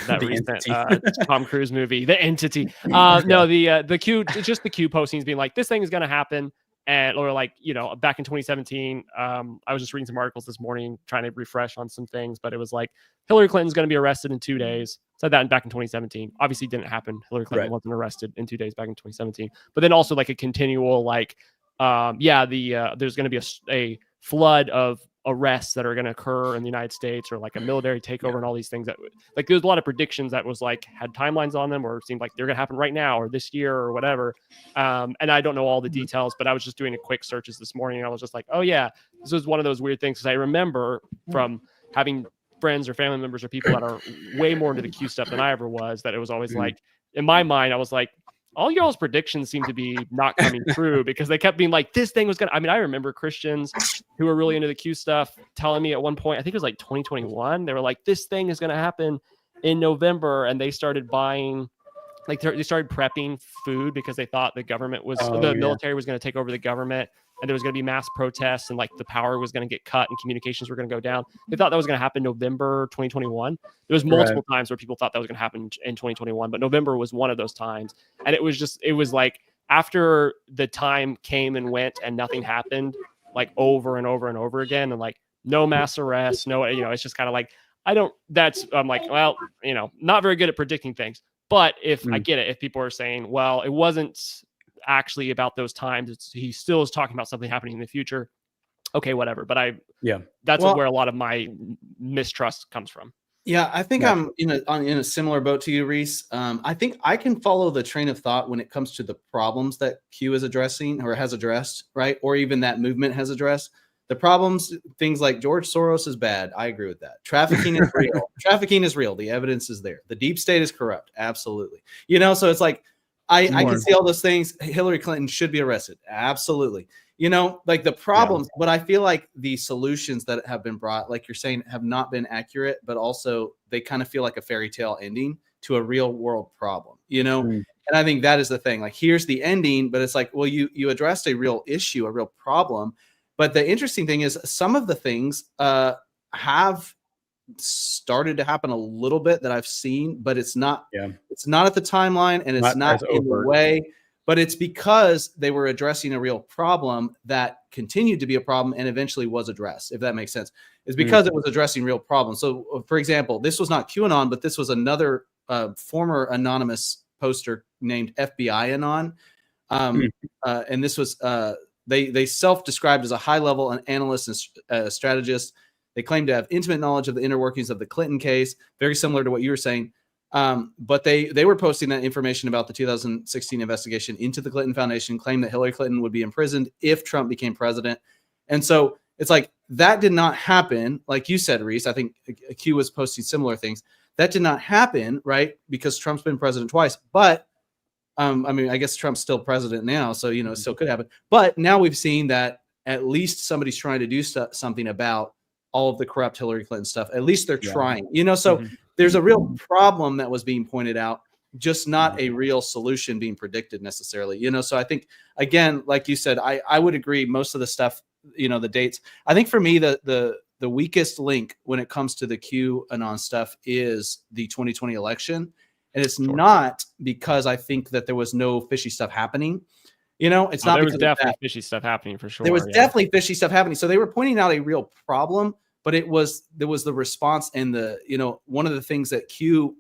The recent entity. Tom Cruise movie, The Entity. No, the Q, just the Q postings being like this thing is going to happen. And or like, you know, back in 2017, I was just reading some articles this morning trying to refresh on some things, but it was like Hillary Clinton's going to be arrested in 2 days. Said that back in 2017. Obviously didn't happen. Hillary Clinton wasn't arrested in 2 days back in 2017. But then also like a continual like there's going to be a flood of arrests that are going to occur in the United States, or like a military takeover and all these things that like there's a lot of predictions that was like had timelines on them, or it seemed like they're going to happen right now or this year or whatever. And I don't know all the details, but I was just doing a quick searches this morning and I was just like, oh yeah, this was one of those weird things. Because I remember from having friends or family members or people that are way more into the Q stuff than I ever was, that it was always like in my mind I was like, all y'all's predictions seem to be not coming true, because they kept being like, this thing was going to, I mean, I remember Christians who were really into the Q stuff telling me at one point, I think it was like 2021, they were like, this thing is going to happen in November. And they started buying, like they started prepping food because they thought the government was, military was going to take over the government, and there was going to be mass protests, and like the power was going to get cut and communications were going to go down. They thought that was going to happen November 2021. There was multiple times where people thought that was going to happen in 2021, but November was one of those times. And it was like after the time came and went and nothing happened, like over and over and over again, and like no mass arrests, no, you know, it's just kind of like, I'm like, well, you know, not very good at predicting things. But if I get it, if people are saying, well, it wasn't actually about those times, he still is talking about something happening in the future. Okay, whatever. But that's where a lot of my mistrust comes from. Yeah, I think Yeah. I'm in a similar boat to you, Reese. I think I can follow the train of thought when it comes to the problems that Q is addressing or has addressed, right? Or even that movement has addressed. The problems, things like George Soros is bad. I agree with that. Trafficking is real. Trafficking is real. The evidence is there. The deep state is corrupt. Absolutely. So it's like I can see all those things. Hillary Clinton should be arrested. Absolutely. Like the problems, but I feel like the solutions that have been brought, like you're saying, have not been accurate, but also they kind of feel like a fairy tale ending to a real world problem, And I think that is the thing. Like, here's the ending, but it's like, well, you addressed a real issue, a real problem. But the interesting thing is some of the things have started to happen a little bit that I've seen, but it's not at the timeline, and it's not in the way. But it's because they were addressing a real problem that continued to be a problem and eventually was addressed, if that makes sense. It's because it was addressing real problems. So, for example, this was not QAnon, but this was another former anonymous poster named FBI Anon. And this was, they self-described as a high-level analyst and strategist. They claimed to have intimate knowledge of the inner workings of the Clinton case, very similar to what you were saying. But they were posting that information about the 2016 investigation into the Clinton Foundation, claimed that Hillary Clinton would be imprisoned if Trump became president. And so it's like that did not happen. Like you said, Reese, I think Q was posting similar things. That did not happen, right? Because Trump's been president twice. But I guess Trump's still president now, so it still could happen. But now we've seen that at least somebody's trying to do something about all of the corrupt Hillary Clinton stuff. At least they're trying, So there's a real problem that was being pointed out, just not a real solution being predicted necessarily. So I think, again, like you said, I would agree. Most of the stuff, the dates. I think for me, the weakest link when it comes to the QAnon stuff is the 2020 election. And it's not because I think that there was no fishy stuff happening. It's not. There was definitely fishy stuff happening for sure. There was definitely fishy stuff happening. So they were pointing out a real problem, but there was the response and one of the things that Q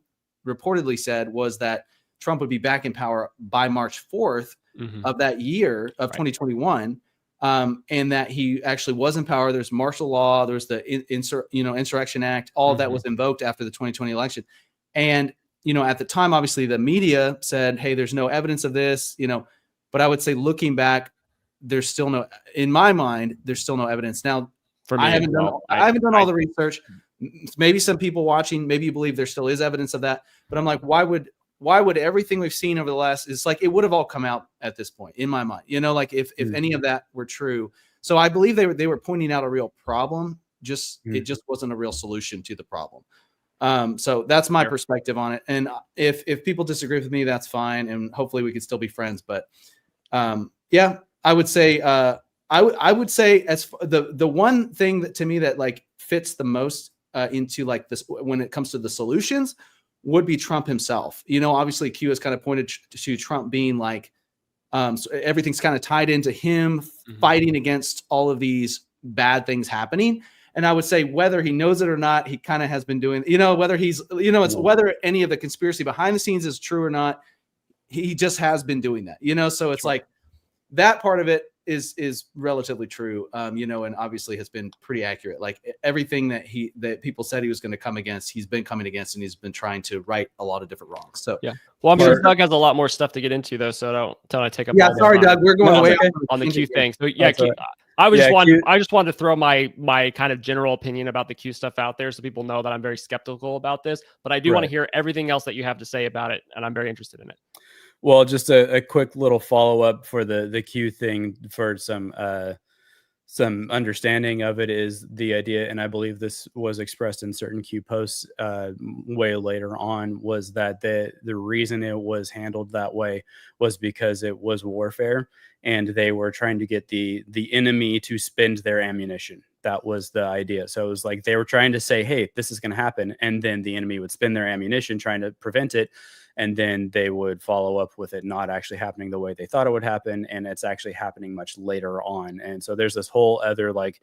reportedly said was that Trump would be back in power by March 4th of that year of 2021. And that he actually was in power. There's martial law. There's the Insurrection Act. All of that was invoked after the 2020 election. And, at the time, obviously the media said, hey, there's no evidence of this, but I would say looking back, there's still in my mind, there's still no evidence. Now, for me, I haven't done all the research. Maybe some people watching, maybe you believe there still is evidence of that, but I'm like, why would everything we've seen over the last, it's like, it would have all come out at this point in my mind, like if any of that were true. So I believe they were pointing out a real problem. It just wasn't a real solution to the problem. So that's my perspective on it. And if people disagree with me, that's fine. And hopefully we could still be friends. But I would say, I would say as the one thing that to me that like fits the most into like this when it comes to the solutions would be Trump himself. Obviously Q has kind of pointed to Trump being like, so everything's kind of tied into him fighting against all of these bad things happening. And I would say whether he knows it or not, he kind of has been doing, whether he's, it's whether any of the conspiracy behind the scenes is true or not, he just has been doing that, so it's like that part of it is relatively true, and obviously has been pretty accurate. Like everything that people said he was going to come against, he's been coming against, and he's been trying to right a lot of different wrongs. So well, I'm sure Doug has a lot more stuff to get into though, so don't take up. Yeah, sorry, Doug, we're going away on the Q thing. So I just wanted to throw my kind of general opinion about the Q stuff out there, so people know that I'm very skeptical about this. But I do want to hear everything else that you have to say about it, and I'm very interested in it. Well, just a quick little follow up for the Q thing for some understanding of it is the idea, and I believe this was expressed in certain Q posts way later on, was that the reason it was handled that way was because it was warfare, and they were trying to get the enemy to spend their ammunition. That was the idea. So it was like they were trying to say, hey, this is going to happen, and then the enemy would spend their ammunition trying to prevent it. And then they would follow up with it not actually happening the way they thought it would happen. And it's actually happening much later on. And so there's this whole other like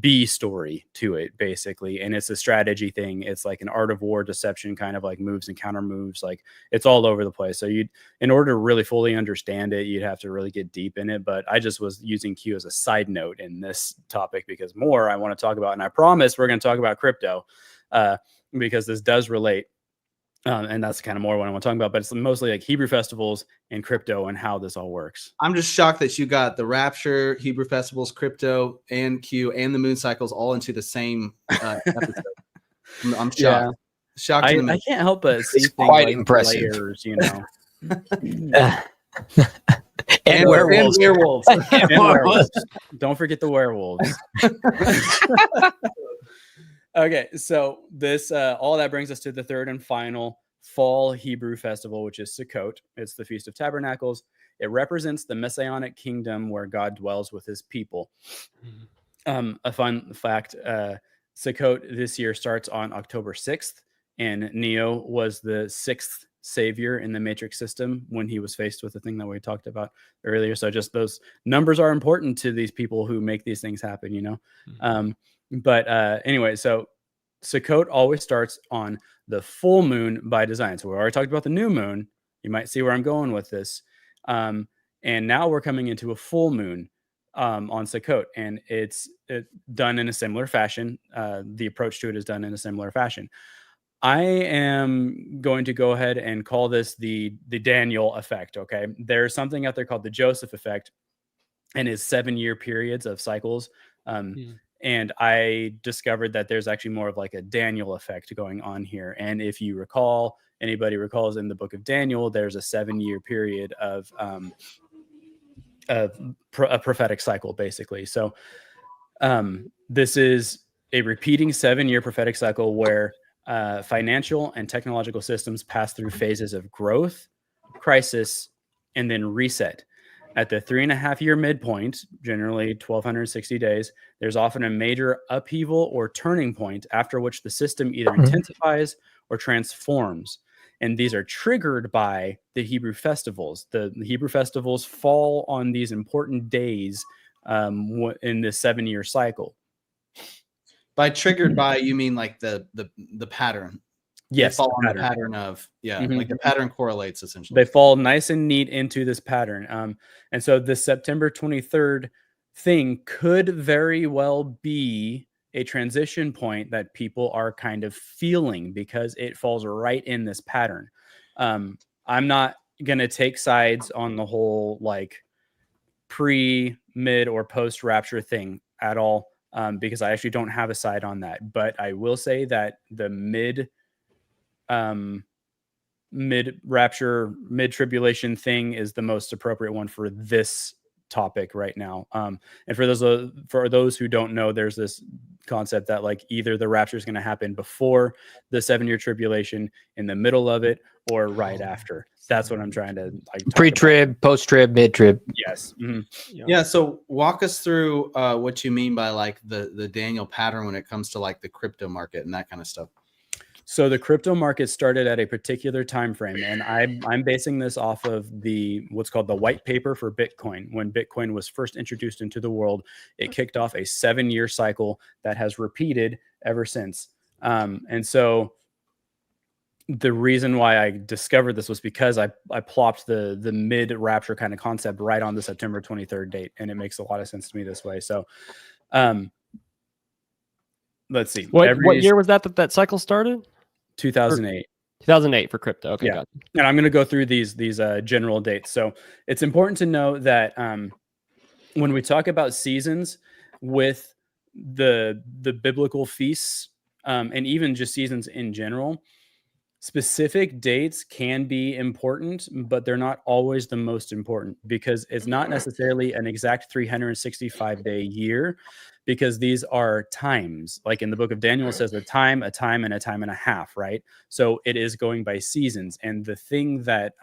B story to it, basically. And it's a strategy thing. It's like an art of war deception, kind of like moves and counter moves. Like it's all over the place. So in order to really fully understand it, you'd have to really get deep in it. But I just was using Q as a side note in this topic because more I want to talk about. And I promise we're going to talk about crypto. because this does relate. And that's kind of more what I want to talk about, but it's mostly like Hebrew festivals and crypto and how this all works. I'm just shocked that you got the Rapture, Hebrew festivals, crypto, and Q, and the moon cycles all into the same episode. I'm shocked. Yeah. Shocked. I can't help but see things quite like impressive. layers, you know. And werewolves. And werewolves. And werewolves. Don't forget the werewolves. Okay, so this all that brings us to the third and final fall Hebrew festival, which is Sukkot. It's the Feast of Tabernacles. It represents the Messianic kingdom where God dwells with his people. A fun fact, Sukkot this year starts on October 6th, and Neo was the sixth savior in the Matrix system when he was faced with the thing that we talked about earlier. So just those numbers are important to these people who make these things happen, you know? But anyway, so Sukkot always starts on the full moon by design. So we already talked about the new moon. You might see where I'm going with this. And now we're coming into a full moon on Sukkot, and it's done in a similar fashion. The approach to it is done in a similar fashion. I am going to go ahead and call this the Daniel effect. Okay, there's something out there called the Joseph effect, and is 7-year periods of cycles. And I discovered that there's actually more of like a Daniel effect going on here. And if you recall, anybody recalls in the book of Daniel, there's a 7-year period of a prophetic cycle, basically. So this is a repeating 7-year prophetic cycle where financial and technological systems pass through phases of growth, crisis, and then reset. At the 3.5-year midpoint, generally 1,260 days, there's often a major upheaval or turning point after which the system either intensifies or transforms. And these are triggered by the Hebrew festivals. The Hebrew festivals fall on these important days in this 7-year cycle. By triggered by, you mean like the pattern? Yes, they fall on the pattern of like the pattern correlates essentially. They fall nice and neat into this pattern. And so the September 23rd thing could very well be a transition point that people are kind of feeling because it falls right in this pattern. I'm not going to take sides on the whole like pre, mid, or post rapture thing at all, because I actually don't have a side on that. But I will say that the mid rapture, mid tribulation thing is the most appropriate one for this topic right now. And for those who don't know, there's this concept that like either the rapture is going to happen before the 7-year tribulation, in the middle of it, or right after. That's what I'm trying to like pre-trib, post-trib, mid-trib. Yes. Yeah. So walk us through what you mean by like the Daniel pattern when it comes to like the crypto market and that kind of stuff. So the crypto market started at a particular time frame, and I'm basing this off of what's called the white paper for Bitcoin. When Bitcoin was first introduced into the world, it kicked off a 7-year cycle that has repeated ever since. And so the reason why I discovered this was because I plopped the mid rapture kind of concept right on the September 23rd date, and it makes a lot of sense to me this way. So, let's see. What year was that cycle started? 2008. 2008 for crypto. Okay, yeah. got it. And I'm going to go through these general dates. So it's important to know that when we talk about seasons with the biblical feasts, and even just seasons in general, specific dates can be important, but they're not always the most important, because it's not necessarily an exact 365-day year, because these are times. Like in the book of Daniel, it says a time, and a time and a half, right? So it is going by seasons. And the thing that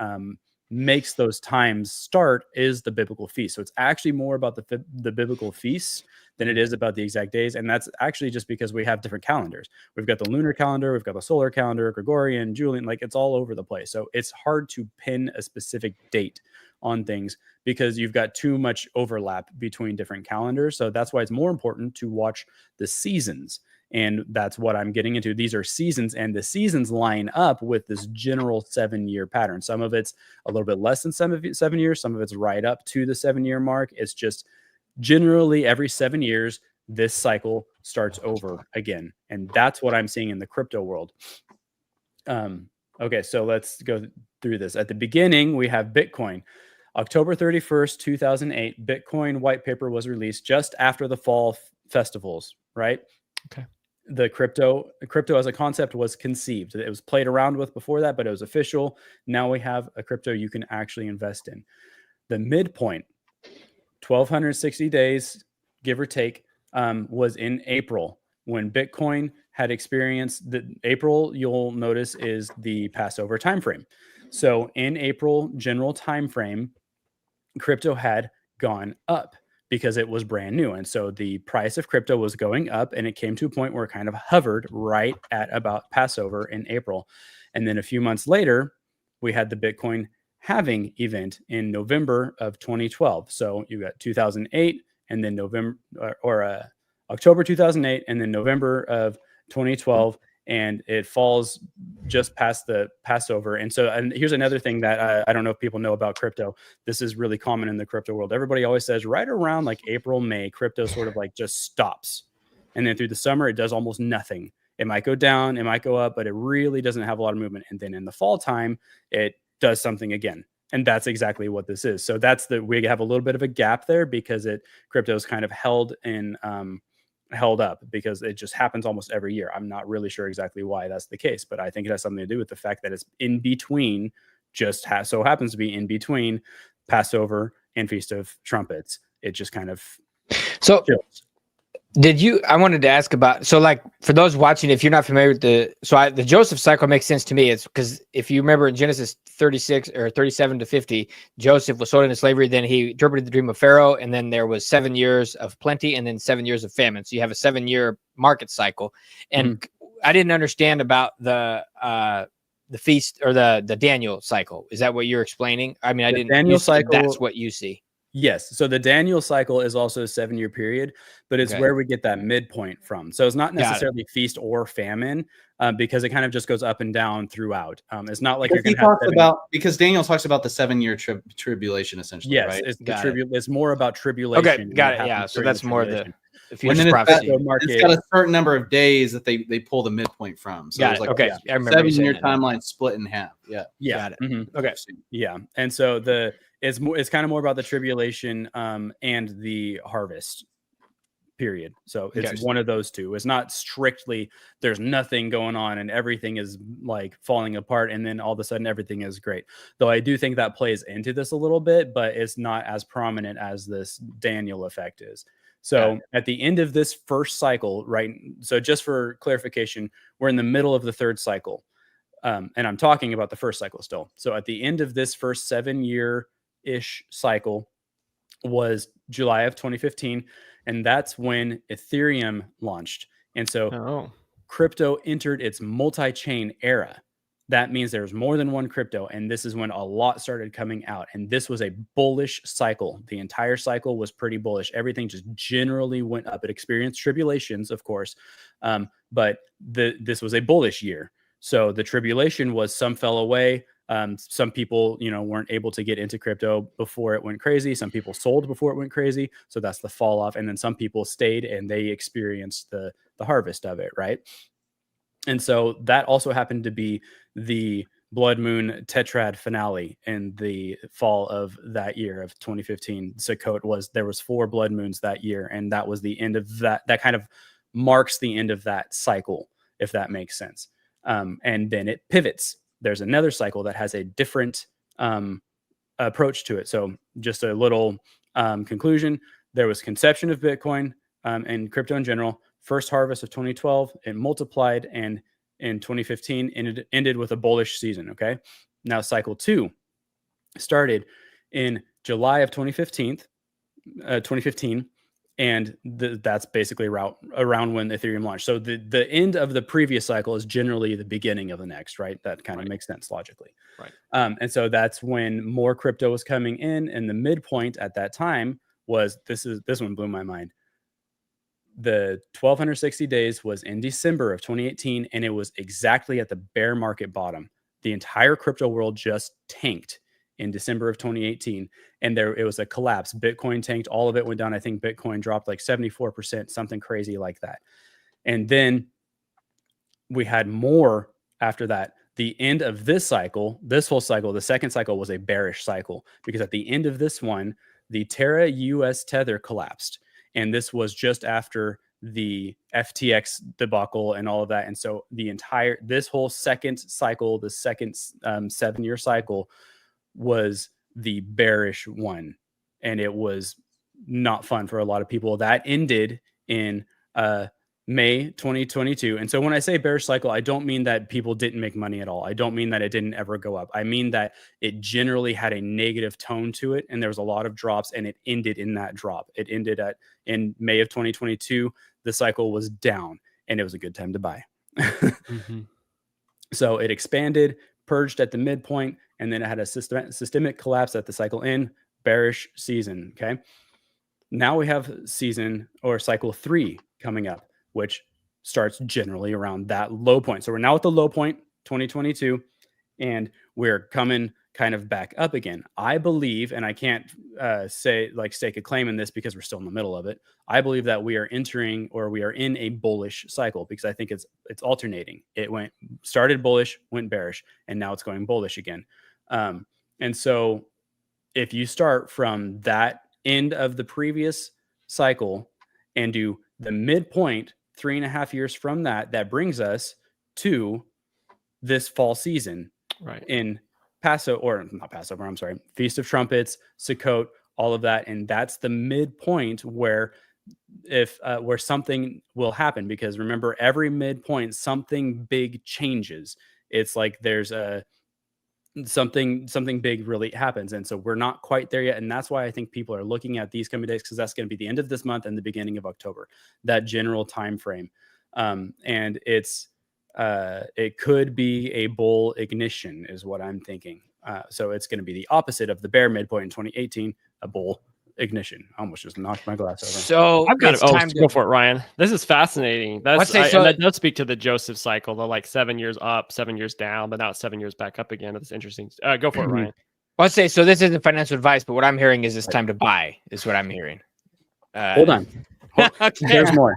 makes those times start is the biblical feast. So it's actually more about the biblical feasts than it is about the exact days. And that's actually just because we have different calendars. We've got the lunar calendar, we've got the solar calendar, Gregorian, Julian, like it's all over the place. So it's hard to pin a specific date on things because you've got too much overlap between different calendars. So that's why it's more important to watch the seasons. And that's what I'm getting into. These are seasons, and the seasons line up with this general 7-year pattern. Some of it's a little bit less than 7 years. Some of it's right up to the 7-year mark. It's just generally every 7 years, this cycle starts over again. And that's what I'm seeing in the crypto world. Okay, so let's go through this. At the beginning, we have Bitcoin. October 31st, 2008, Bitcoin white paper was released just after the fall festivals, right? Okay. The crypto as a concept was conceived. It was played around with before that, but it was official. Now we have a crypto you can actually invest in. The midpoint, 1,260 days, give or take, was in April when Bitcoin had experienced the April. You'll notice is the Passover timeframe. So in April general timeframe, crypto had gone up because it was brand new. And so the price of crypto was going up, and it came to a point where it kind of hovered right at about Passover in April. And then a few months later, we had the Bitcoin halving event in November of 2012. So you got 2008 and then October 2008 and then November of 2012. And it falls just past the Passover. And so, and here's another thing that I don't know if people know about crypto. This is really common in the crypto world. Everybody always says right around like April, May, crypto sort of like just stops. And then through the summer, it does almost nothing. It might go down, it might go up, but it really doesn't have a lot of movement. And then in the fall time, it does something again. And that's exactly what this is. So we have a little bit of a gap there because crypto is kind of held up because it just happens almost every year. I'm not really sure exactly why that's the case, but I think it has something to do with the fact that it's in between, so happens to be in between Passover and Feast of Trumpets. It just kind of chills. I wanted to ask about, so like for those watching, if you're not familiar with the Joseph cycle makes sense to me. It's because if you remember in Genesis 36 or 37 to 50, Joseph was sold into slavery. Then he interpreted the dream of Pharaoh. And then there was 7 years of plenty and then 7 years of famine. So you have a 7-year market cycle. And I didn't understand about the feast or the Daniel cycle. Is that what you're explaining? I mean, I didn't. Daniel cycle. That's what you see. Yes. So the Daniel cycle is also a 7-year period, but it's where we get that midpoint from. So it's not necessarily feast or famine because it kind of just goes up and down throughout. It's not like you're going to have because Daniel talks about the 7-year tribulation essentially. Yes, right? It's more about tribulation. Okay, got it. Yeah. So that's more the future prophecy. It's got a certain number of days that they pull the midpoint from. So got it. Like okay. I remember 7-year timeline split in half. Yeah. Got it. Mm-hmm. Okay. Yeah. And so it's kind of more about the tribulation and the harvest period. So it's one of those two. It's not strictly there's nothing going on and everything is like falling apart and then all of a sudden everything is great. Though I do think that plays into this a little bit, but it's not as prominent as this Daniel effect is. So at the end of this first cycle, right? So just for clarification, we're in the middle of the third cycle. And I'm talking about the first cycle still. So at the end of this first 7-year-ish cycle was July of 2015. And that's when Ethereum launched. And so crypto entered its multi-chain era. That means there's more than one crypto. And this is when a lot started coming out. And this was a bullish cycle. The entire cycle was pretty bullish. Everything just generally went up. It experienced tribulations, of course. But this was a bullish year. So the tribulation was some fell away. Some people, weren't able to get into crypto before it went crazy. Some people sold before it went crazy. So that's the fall off. And then some people stayed and they experienced the harvest of it. Right. And so that also happened to be the Blood Moon Tetrad finale in the fall of that year of 2015. Sukkot there was 4 blood moons that year. And that was the end of that. That kind of marks the end of that cycle, if that makes sense. And then it pivots. There's another cycle that has a different approach to it. So just a little conclusion. There was conception of Bitcoin and crypto in general. First harvest of 2012, it multiplied, and in 2015, it ended with a bullish season. Okay. Now cycle 2 started in July of 2015, and that's basically around when Ethereum launched. So the end of the previous cycle is generally the beginning of the next, right? That kind of makes sense logically. Right. And so that's when more crypto was coming in, and the midpoint at that time was this one blew my mind. The 1,260 days was in December of 2018, and it was exactly at the bear market bottom. The entire crypto world just tanked in December of 2018, and it was a collapse. Bitcoin tanked, all of it went down. I think Bitcoin dropped like 74%, something crazy like that. And then we had more after that. The end of this cycle, this whole cycle, the second cycle was a bearish cycle, because at the end of this one, the Terra US tether collapsed. And this was just after the FTX debacle and all of that. And so this whole second cycle, the second 7-year cycle, was the bearish one. And it was not fun for a lot of people. That ended in May 2022. And so when I say bearish cycle, I don't mean that people didn't make money at all. I don't mean that it didn't ever go up. I mean that it generally had a negative tone to it, and there was a lot of drops, and it ended in that drop. It ended in May of 2022. The cycle was down, and it was a good time to buy. So it expanded, purged at the midpoint, and then it had a systemic collapse at the cycle end. Bearish season. Okay. Now we have season or cycle 3 coming up, which starts generally around that low point. So we're now at the low point, 2022, and we're coming kind of back up again. I believe, and I can't stake a claim in this because we're still in the middle of it. I believe that we are entering, or we are in, a bullish cycle, because I think it's alternating. It started bullish, went bearish, and now it's going bullish again. And so if you start from that end of the previous cycle and do the midpoint 3.5 years from that, that brings us to this fall season, right? In Feast of Trumpets, Sukkot, all of that. And that's the midpoint where where something will happen, because remember, every midpoint, something big changes. It's like there's something big really happens. And so we're not quite there yet. And that's why I think people are looking at these coming days, because that's going to be the end of this month and the beginning of October, that general time frame. And it could be a bull ignition is what I'm thinking. So it's going to be the opposite of the bear midpoint in 2018, a bull ignition. I almost just knocked my glass over. So I've got it's to time go for it, Ryan. This is fascinating. And that does speak to the Joseph cycle, the like 7 years up, 7 years down, but now it's 7 years back up again. That's interesting. Go for it, Ryan. Let's say, so this isn't financial advice, but what I'm hearing is it's time to buy, is what I'm hearing. Hold on. Okay. There's more.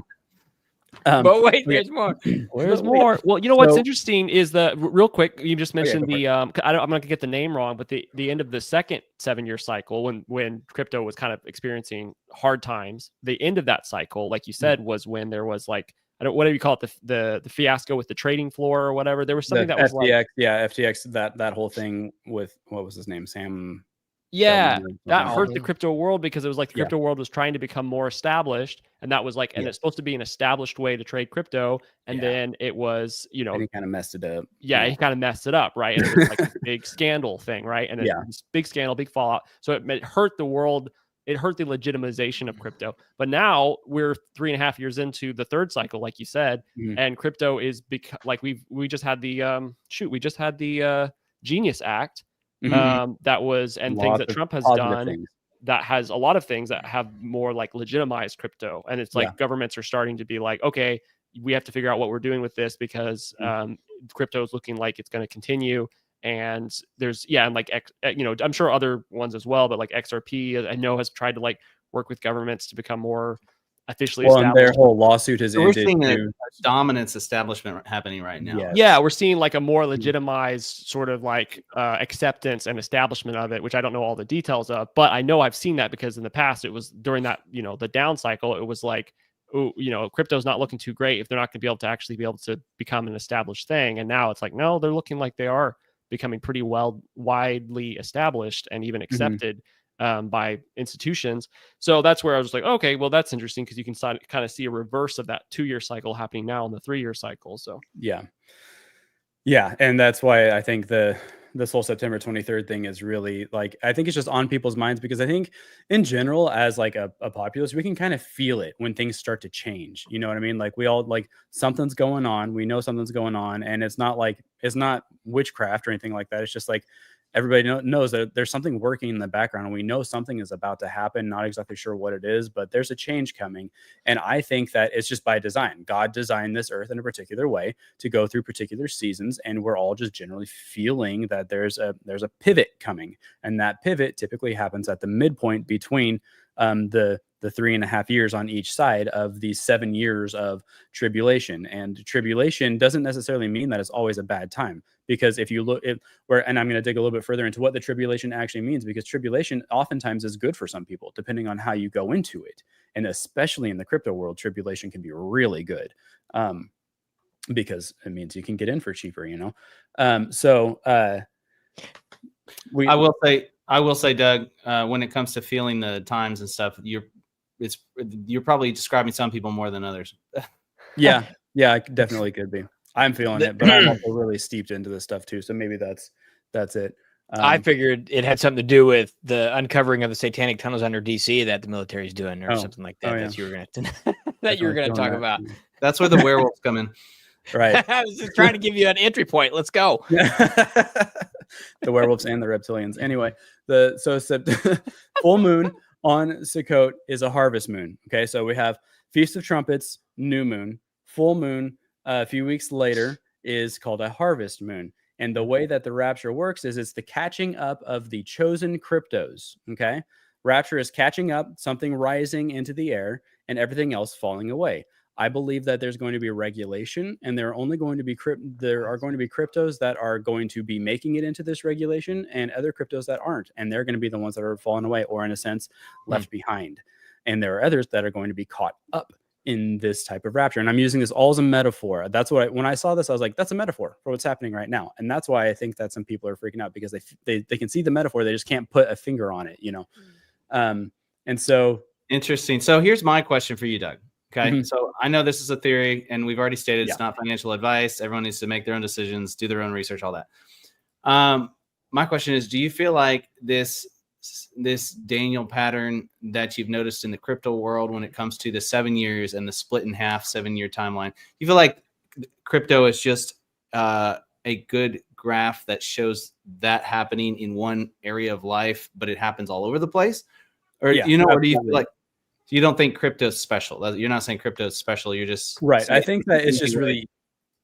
But wait, there's more. There's more. Well, you know what's interesting is real quick. You just mentioned I'm not going to get the name wrong, but the end of the second 7-year cycle, when crypto was kind of experiencing hard times. The end of that cycle, like you said, was when there was like, whatever you call it, the fiasco with the trading floor or whatever. There was something that was FTX, FTX, that whole thing with, what was his name, Sam. Yeah, that hurt the crypto world, because it was like the crypto world was trying to become more established, and that was like, and it's supposed to be an established way to trade crypto, and then it was, and he kind of messed it up. Yeah, he kind of messed it up, right? And it was like a big scandal thing, right? And this big scandal, big fallout. So it hurt the world. It hurt the legitimization of crypto. But now we're 3.5 years into the third cycle, like you said, and crypto is like we just had the Genius Act. That was, and things that Trump has done that has a lot of things that have more like legitimized crypto. And it's like governments are starting to be like, okay, we have to figure out what we're doing with this, because crypto is looking like it's going to continue. And there's, and like, I'm sure other ones as well, but like XRP, I know, has tried to like work with governments to become more officially established. And their whole lawsuit has ended. We're seeing a dominance establishment happening right now. Yeah, we're seeing like a more legitimized sort of like acceptance and establishment of it, which I don't know all the details of, but I know I've seen that, because in the past it was during that, the down cycle, it was like, oh, crypto's not looking too great if they're not going to be able to become an established thing. And now it's like, no, they're looking like they are becoming pretty widely established and even accepted by institutions. So that's where I was like, okay, well, that's interesting, because you can kind of see a reverse of that 2-year cycle happening now in the 3-year cycle. So yeah, and that's why I think this whole September 23rd thing is really like, I think it's just on people's minds, because I think in general, as like a populace, we can kind of feel it when things start to change. You know what I mean? Like, we all, like, something's going on. We know something's going on, and it's not witchcraft or anything like that. It's just like, everybody knows that there's something working in the background, and we know something is about to happen. Not exactly sure what it is, but there's a change coming. And I think that it's just by design. God designed this earth in a particular way to go through particular seasons, and we're all just generally feeling that there's a pivot coming, and that pivot typically happens at the midpoint between the 3.5 years on each side of these 7 years of tribulation. And tribulation doesn't necessarily mean that it's always a bad time, because if you look at and I'm going to dig a little bit further into what the tribulation actually means, because tribulation oftentimes is good for some people, depending on how you go into it. And especially in the crypto world, tribulation can be really good, because it means you can get in for cheaper, I will say, Doug, when it comes to feeling the times and stuff, you're probably describing some people more than others. yeah, I definitely could be. I'm feeling it, but I'm also really steeped into this stuff too. So maybe that's it. I figured it had something to do with the uncovering of the satanic tunnels under DC that the military is doing, or something like that. That you were going to talk about. That's where the werewolves come in. Right. I was just trying to give you an entry point. Let's go. The werewolves and the reptilians. Anyway, full moon on Sukkot is a harvest moon. Okay, so we have Feast of Trumpets, new moon. Full moon a few weeks later is called a harvest moon. And the way that the rapture works is it's the catching up of the chosen cryptos. Okay, rapture is catching up, something rising into the air, and everything else falling away. I believe that there's going to be regulation, and there are going to be cryptos that are going to be making it into this regulation, and other cryptos that aren't, and they're going to be the ones that are falling away, or in a sense left behind. And there are others that are going to be caught up in this type of rapture. And I'm using this all as a metaphor. That's what when I saw this, I was like, that's a metaphor for what's happening right now. And that's why I think that some people are freaking out, because they can see the metaphor, they just can't put a finger on it, And so interesting. So here's my question for you, Doug. Okay. So I know this is a theory, and we've already stated it's not financial advice. Everyone needs to make their own decisions, do their own research, all that. My question is, do you feel like this Daniel pattern that you've noticed in the crypto world when it comes to the 7 years and the split in half 7-year timeline, you feel like crypto is just a good graph that shows that happening in one area of life, but it happens all over the place? Or, or do you feel like, you don't think crypto is special? You're not saying crypto is special. You're just right. I think that it's just really,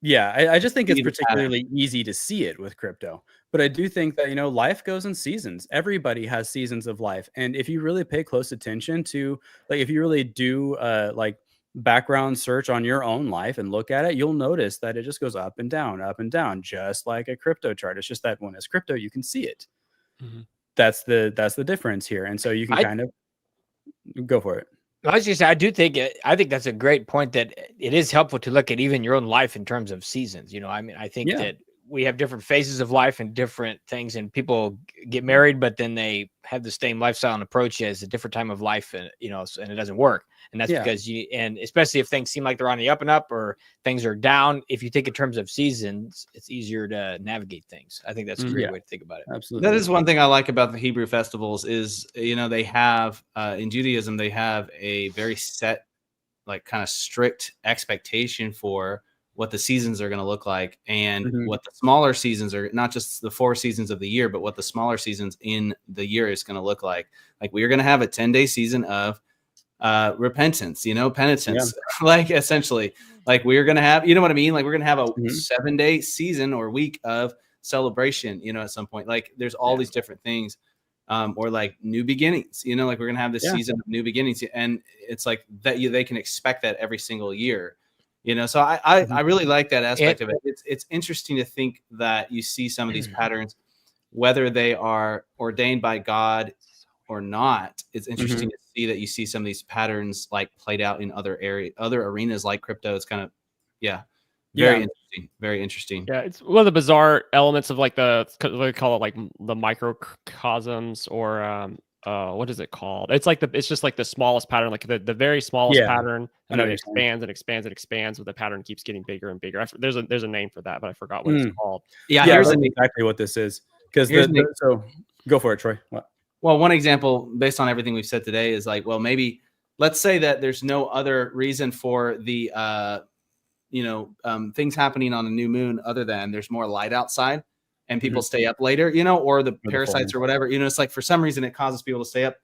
I just think it's particularly easy to see it with crypto. But I do think that, life goes in seasons. Everybody has seasons of life. And if you really pay close attention to, like, if you really do background search on your own life and look at it, you'll notice that it just goes up and down, just like a crypto chart. It's just that when it's crypto, you can see it. Mm-hmm. That's the difference here. And so you can kind of go for it. I was just say, I think that's a great point, that it is helpful to look at even your own life in terms of seasons. I think that we have different phases of life and different things, and people get married, but then they have the same lifestyle and approach as a different time of life, and and it doesn't work. And that's because and especially if things seem like they're on the up and up, or things are down, if you think in terms of seasons, it's easier to navigate things. I think that's a great way to think about it. Absolutely. That is one thing I like about the Hebrew festivals is, they have, in Judaism, they have a very set, like, kind of strict expectation for what the seasons are going to look like, and what the smaller seasons are, not just the 4 seasons of the year, but what the smaller seasons in the year is going to look like. Like, we are going to have a 10-day season of repentance, penitence, like, essentially, like, we're going to have, what I mean? Like, we're going to have a 7-day season or week of celebration, at some point. Like, there's all these different things, or like new beginnings, like, we're going to have this season of new beginnings, and it's like that they can expect that every single year. So I really like that aspect of it. It's interesting to think that you see some of these patterns, whether they are ordained by God or not. It's interesting to see that you see some of these patterns, like, played out in other arenas like crypto. It's kind of, interesting. Very interesting. Yeah, it's one of the bizarre elements of, like, they call it, like, the microcosms, or what is it called? It's just like the smallest pattern, like the very smallest pattern, and then it expands and expands and expands, but the pattern keeps getting bigger and bigger. There's a name for that, but I forgot what it's called. Here's exactly what this is. Because so go for it, Troy. What? Well, one example based on everything we've said today is, like, well, maybe let's say that there's no other reason for the things happening on a new moon other than there's more light outside. and people stay up later, you know, or the the parasites full or whatever, you know, it's like for some reason it causes people to stay up.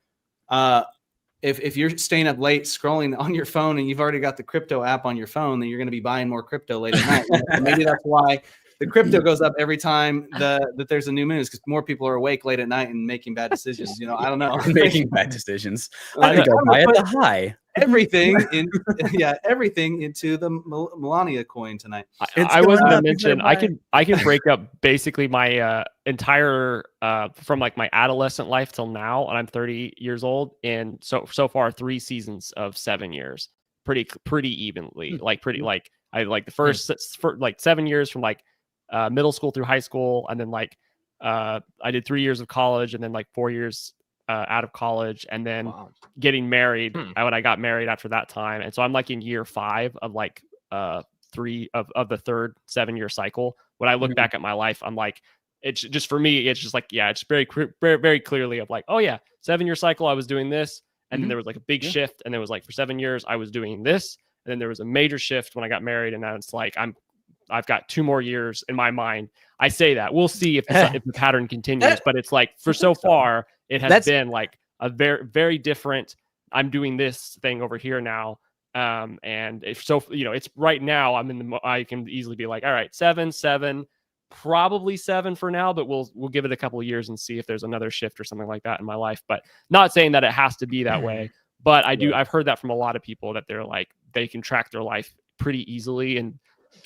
If you're staying up late scrolling on your phone and you've already got the crypto app on your phone, then you're going to be buying more crypto late at night. You know? So maybe that's why the crypto goes up every time that there's a new moon, is because more people are awake late at night and making bad decisions. You know, I don't know. Making bad decisions. I I think I'll would buy at put the high. everything into the Melania coin tonight. I was going to Thank you mention very much. I can break up basically my entire from like my adolescent life till now, and I'm 30 years old, and so far 3 seasons of 7 years, pretty evenly, like I like the first like 7 years from like middle school through high school, and then like I did 3 years of college, and then like 4 years out of college, and then getting married when I got married after that time. And so I'm like in year 5 of like 3 of the third 7-year cycle. When I look back at my life, I'm like, it's just, for me, it's just like, yeah, it's very clearly of like, oh yeah, 7-year cycle, I was doing this. And then there was like a big shift. And there was like, for 7 years, I was doing this. And then there was a major shift when I got married. And now it's like, I've got 2 more years in my mind. I say that we'll see if the pattern continues, but it's like, for so far, it has been like a very, very different. I'm doing this thing over here now. And if so, you know, it's right now I can easily be like, all right, 7, probably 7 for now, but we'll give it a couple of years and see if there's another shift or something like that in my life. But not saying that it has to be that way, but I've heard that from a lot of people, that they're like, they can track their life pretty easily, and,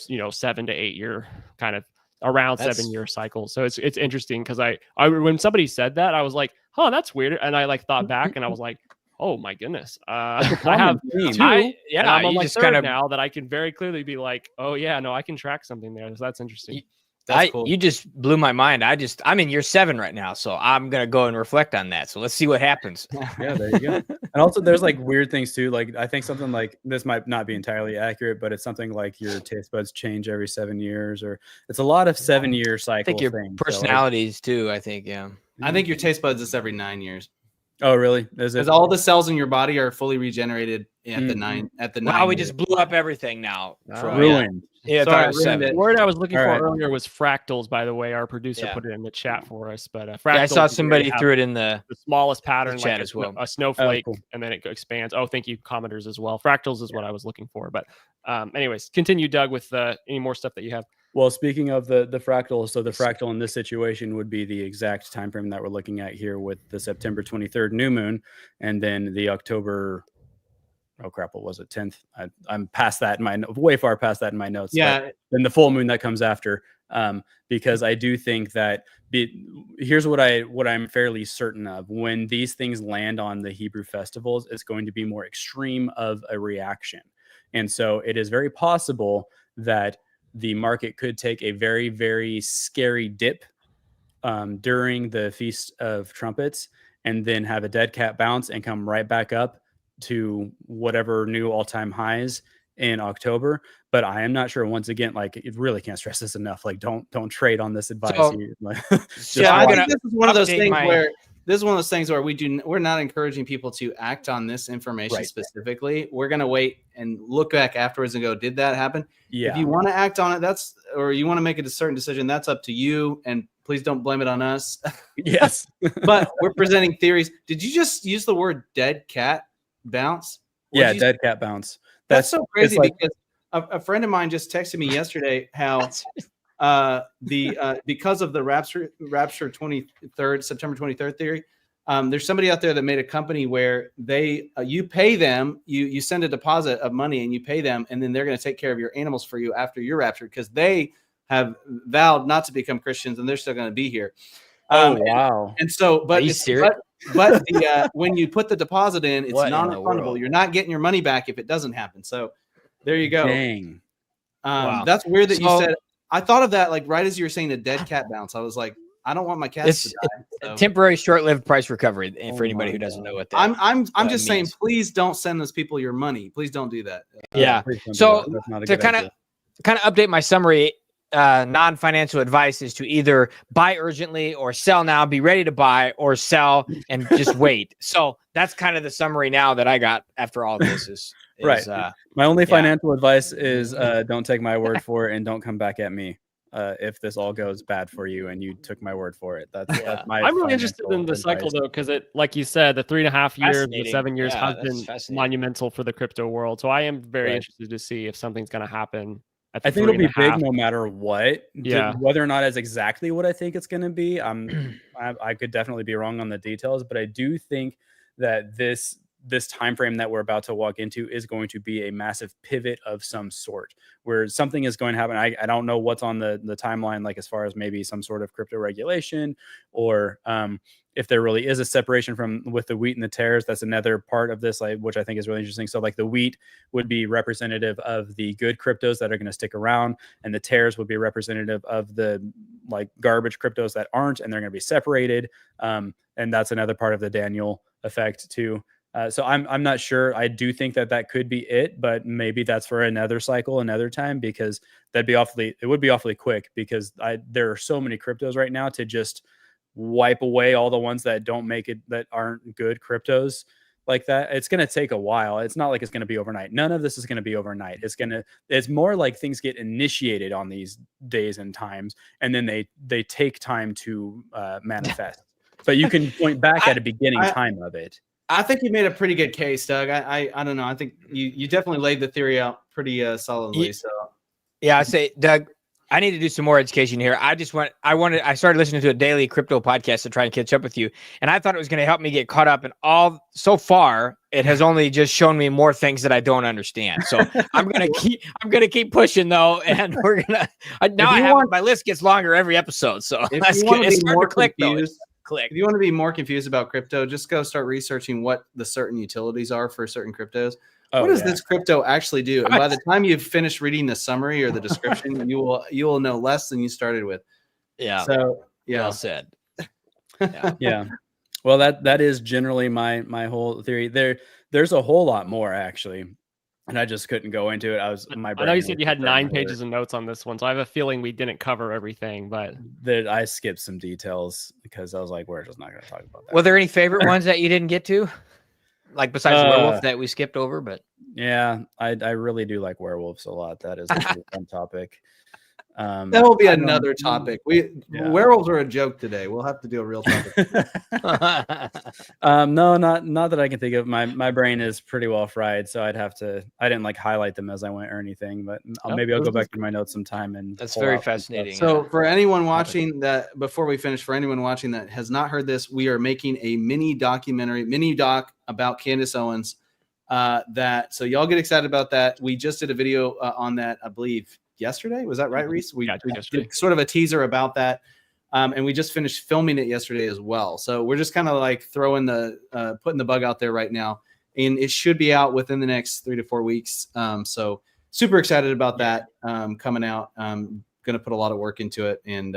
you know, 7 to 8 year kind of around 7-year cycles. So it's interesting, because I when somebody said that, I was like, oh, that's weird. And I like thought back, and I was like, oh my goodness. I have 2. And I'm on my just 3rd kind of now, that I can very clearly be like, oh yeah, no, I can track something there. So that's interesting. That's cool. You just blew my mind. I'm in year 7 right now, so I'm gonna go and reflect on that. So let's see what happens. Yeah, there you go. And also, there's like weird things too. Like, I think something like this might not be entirely accurate, but it's something like your taste buds change every 7 years, or it's a lot of 7-year cycle. I think your things. personalities too. I think, yeah. I think your taste buds is every 9 years. Oh, really? Is it? Because all the cells in your body are fully regenerated at the 9. Wow, we just blew up everything now. Ruined. Yeah, Sorry, I thought it was 7. The word I was looking All for right. earlier was fractals, by the way. Our producer put it in the chat for us. But fractals, Yeah, I saw somebody threw it in the smallest pattern, chat like as well. a snowflake, cool. and then it expands. Oh, thank you, commenters as well. Fractals is what I was looking for. But anyways, continue, Doug, with any more stuff that you have. Well, speaking of the fractal, so the fractal in this situation would be the exact time frame that we're looking at here, with the September 23rd new moon, and then the October. Oh crap! What was it? 10th. I'm past that way far past that in my notes. Yeah. But then the full moon that comes after, because I do think that here's what I'm fairly certain of: when these things land on the Hebrew festivals, it's going to be more extreme of a reaction, and so it is very possible that the market could take a very, very scary dip during the Feast of Trumpets, and then have a dead cat bounce and come right back up to whatever new all-time highs in October. But I am not sure. Once again, like, it really can't stress this enough. Like, don't trade on this advice. So- I I'm think this is one of those update things my- where we're not encouraging people to act on this information Right. specifically. We're going to wait and look back afterwards and go, did that happen? Yeah. If you want to act on it, or you want to make a certain decision, that's up to you. And please don't blame it on us. Yes. But we're presenting theories. Did you just use the word dead cat bounce? Yeah, dead cat bounce. That's so crazy, like- because a friend of mine just texted me yesterday how because of the Rapture 23rd, September 23rd theory, there's somebody out there that made a company where they you pay them, you send a deposit of money and you pay them, and then they're going to take care of your animals for you after you're raptured, because they have vowed not to become Christians and they're still going to be here. Oh, wow. And so, but Are you serious? but when you put the deposit in, it's What in the non-refundable. world? You're not getting your money back if it doesn't happen. So there you go. Dang. Wow. That's weird that you So- said. I thought of that like right as you were saying a dead cat bounce. I was like, I don't want my cats It's to die. So. temporary short-lived price recovery. And for Oh anybody my who doesn't God. know what that I'm just saying, means. please don't send those people your money. Please don't do that. Yeah. Please don't do So, that. That's not a to good kind idea. of update my summary, non-financial advice is to either buy urgently or sell now, be ready to buy, or sell and just wait. So that's kind of the summary now that I got after all of this is Right. My only yeah. financial advice is don't take my word for it and don't come back at me. if this all goes bad for you and you took my word for it. That's my I'm really interested in the financial cycle advice. though, because it, like you said, the 3.5 years, the Fascinating. 7 years Yeah, has that's been fascinating. monumental for the crypto world. So I am very Right. interested to see if something's going to happen. At the I think it'll be 3.5. big no matter what. Yeah. Whether or not it's exactly what I think it's going to be, I could definitely be wrong on the details, but I do think that this time frame that we're about to walk into is going to be a massive pivot of some sort, where something is going to happen. I don't know what's on the timeline, like as far as maybe some sort of crypto regulation, or if there really is a separation with the wheat and the tares. That's another part of this, like, which I think is really interesting. So like the wheat would be representative of the good cryptos that are going to stick around, and the tares would be representative of the like garbage cryptos that aren't, and they're going to be separated. And that's another part of the Daniel effect too. So I'm not sure. I do think that could be it, but maybe that's for another cycle, another time, because it would be awfully quick, because there are so many cryptos right now to just wipe away all the ones that don't make it, that aren't good cryptos like that. It's going to take a while. It's not like it's going to be overnight. None of this is going to be overnight. It's more like things get initiated on these days and times, and then they take time to manifest. But you can point back at a beginning time of it. I think you made a pretty good case, Doug. I don't know. I think you definitely laid the theory out pretty solidly. So Yeah, I say, Doug, I need to do some more education here. I started listening to a daily crypto podcast to try and catch up with you, and I thought it was going to help me get caught up. And so far, it has only just shown me more things that I don't understand. So I'm gonna keep pushing though, and we're gonna my list gets longer every episode. So if you want to be more click confused, click. If you want to be more confused about crypto, just go start researching what the certain utilities are for certain cryptos. What does this crypto actually do? And by the time you've finished reading the summary or the description, you will know less than you started with. Yeah. So yeah, well said. Yeah. Well, that is generally my whole theory. There's a whole lot more actually, and I just couldn't go into it. I know you said you had 9 pages of notes on this one, so I have a feeling we didn't cover everything, but I skipped some details because I was like, we're just not going to talk about that. Were there any favorite ones that you didn't get to? Like besides the werewolf that we skipped over, but yeah, I really do like werewolves a lot. That is a really fun topipic. That will be another topic. Werewolves are a joke today. We'll have to do a real topic. No, not that I can think of. My brain is pretty well fried, so I didn't like highlight them as I went or anything, but maybe I'll go back to my notes sometime. And that's very fascinating. So for anyone watching that, before we finish, for anyone watching that has not heard this, we are making a mini doc about Candace Owens. So y'all get excited about that. We just did a video on that, I believe, yesterday. Was that right, Reese? We did sort of a teaser about that. And we just finished filming it yesterday as well. So we're just kind of like putting the bug out there right now. And it should be out within the next 3 to 4 weeks. So super excited about that coming out. Going to put a lot of work into it and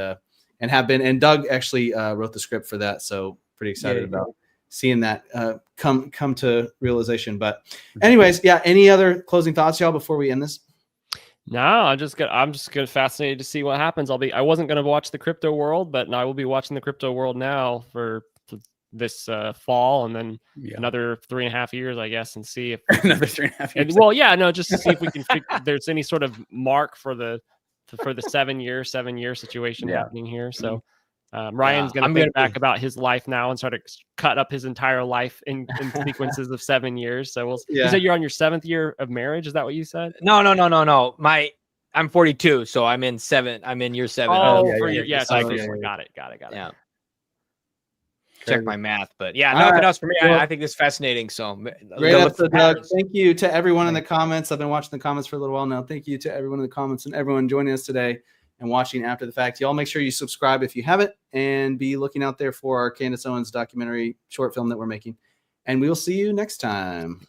have been. And Doug actually wrote the script for that. So pretty excited about seeing that come to realization. But anyways, any other closing thoughts, y'all, before we end this? No, I'm just fascinated to see what happens. I wasn't gonna watch the crypto world, but I will be watching the crypto world now for this fall, and then another 3.5 years, I guess, and see if another 3.5 years. Just to see if we can there's any sort of mark for the 7 year situation happening here. So Ryan's going to think back about his life now and start to cut up his entire life in sequences of 7 years. So you said you're on your 7th year of marriage. Is that what you said? No. I'm 42, so I'm in year 7. Oh, got it. Yeah. Check my math, but nothing else for me. I think this is fascinating. So great episode, Doug. Thank you to everyone in the comments. I've been watching the comments for a little while now. Thank you to everyone in the comments and everyone joining us today and watching after the fact. Y'all make sure you subscribe if you haven't, and be looking out there for our Candace Owens documentary short film that we're making. And we will see you next time.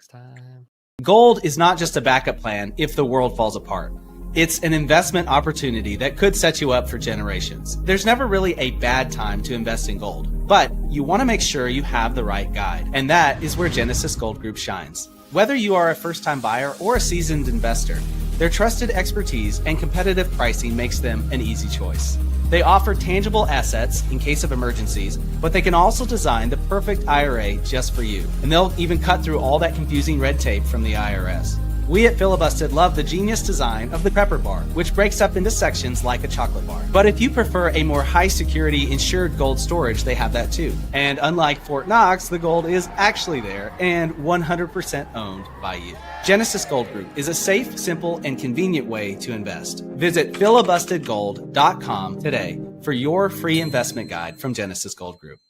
Gold is not just a backup plan if the world falls apart. It's an investment opportunity that could set you up for generations. There's never really a bad time to invest in gold, but you want to make sure you have the right guide. And that is where Genesis Gold Group shines. Whether you are a first-time buyer or a seasoned investor, their trusted expertise and competitive pricing makes them an easy choice. They offer tangible assets in case of emergencies, but they can also design the perfect IRA just for you. And they'll even cut through all that confusing red tape from the IRS. We at Filibusted love the genius design of the Prepper Bar, which breaks up into sections like a chocolate bar. But if you prefer a more high security insured gold storage, they have that too. And unlike Fort Knox, the gold is actually there and 100% owned by you. Genesis Gold Group is a safe, simple, and convenient way to invest. Visit filibustedgold.com today for your free investment guide from Genesis Gold Group.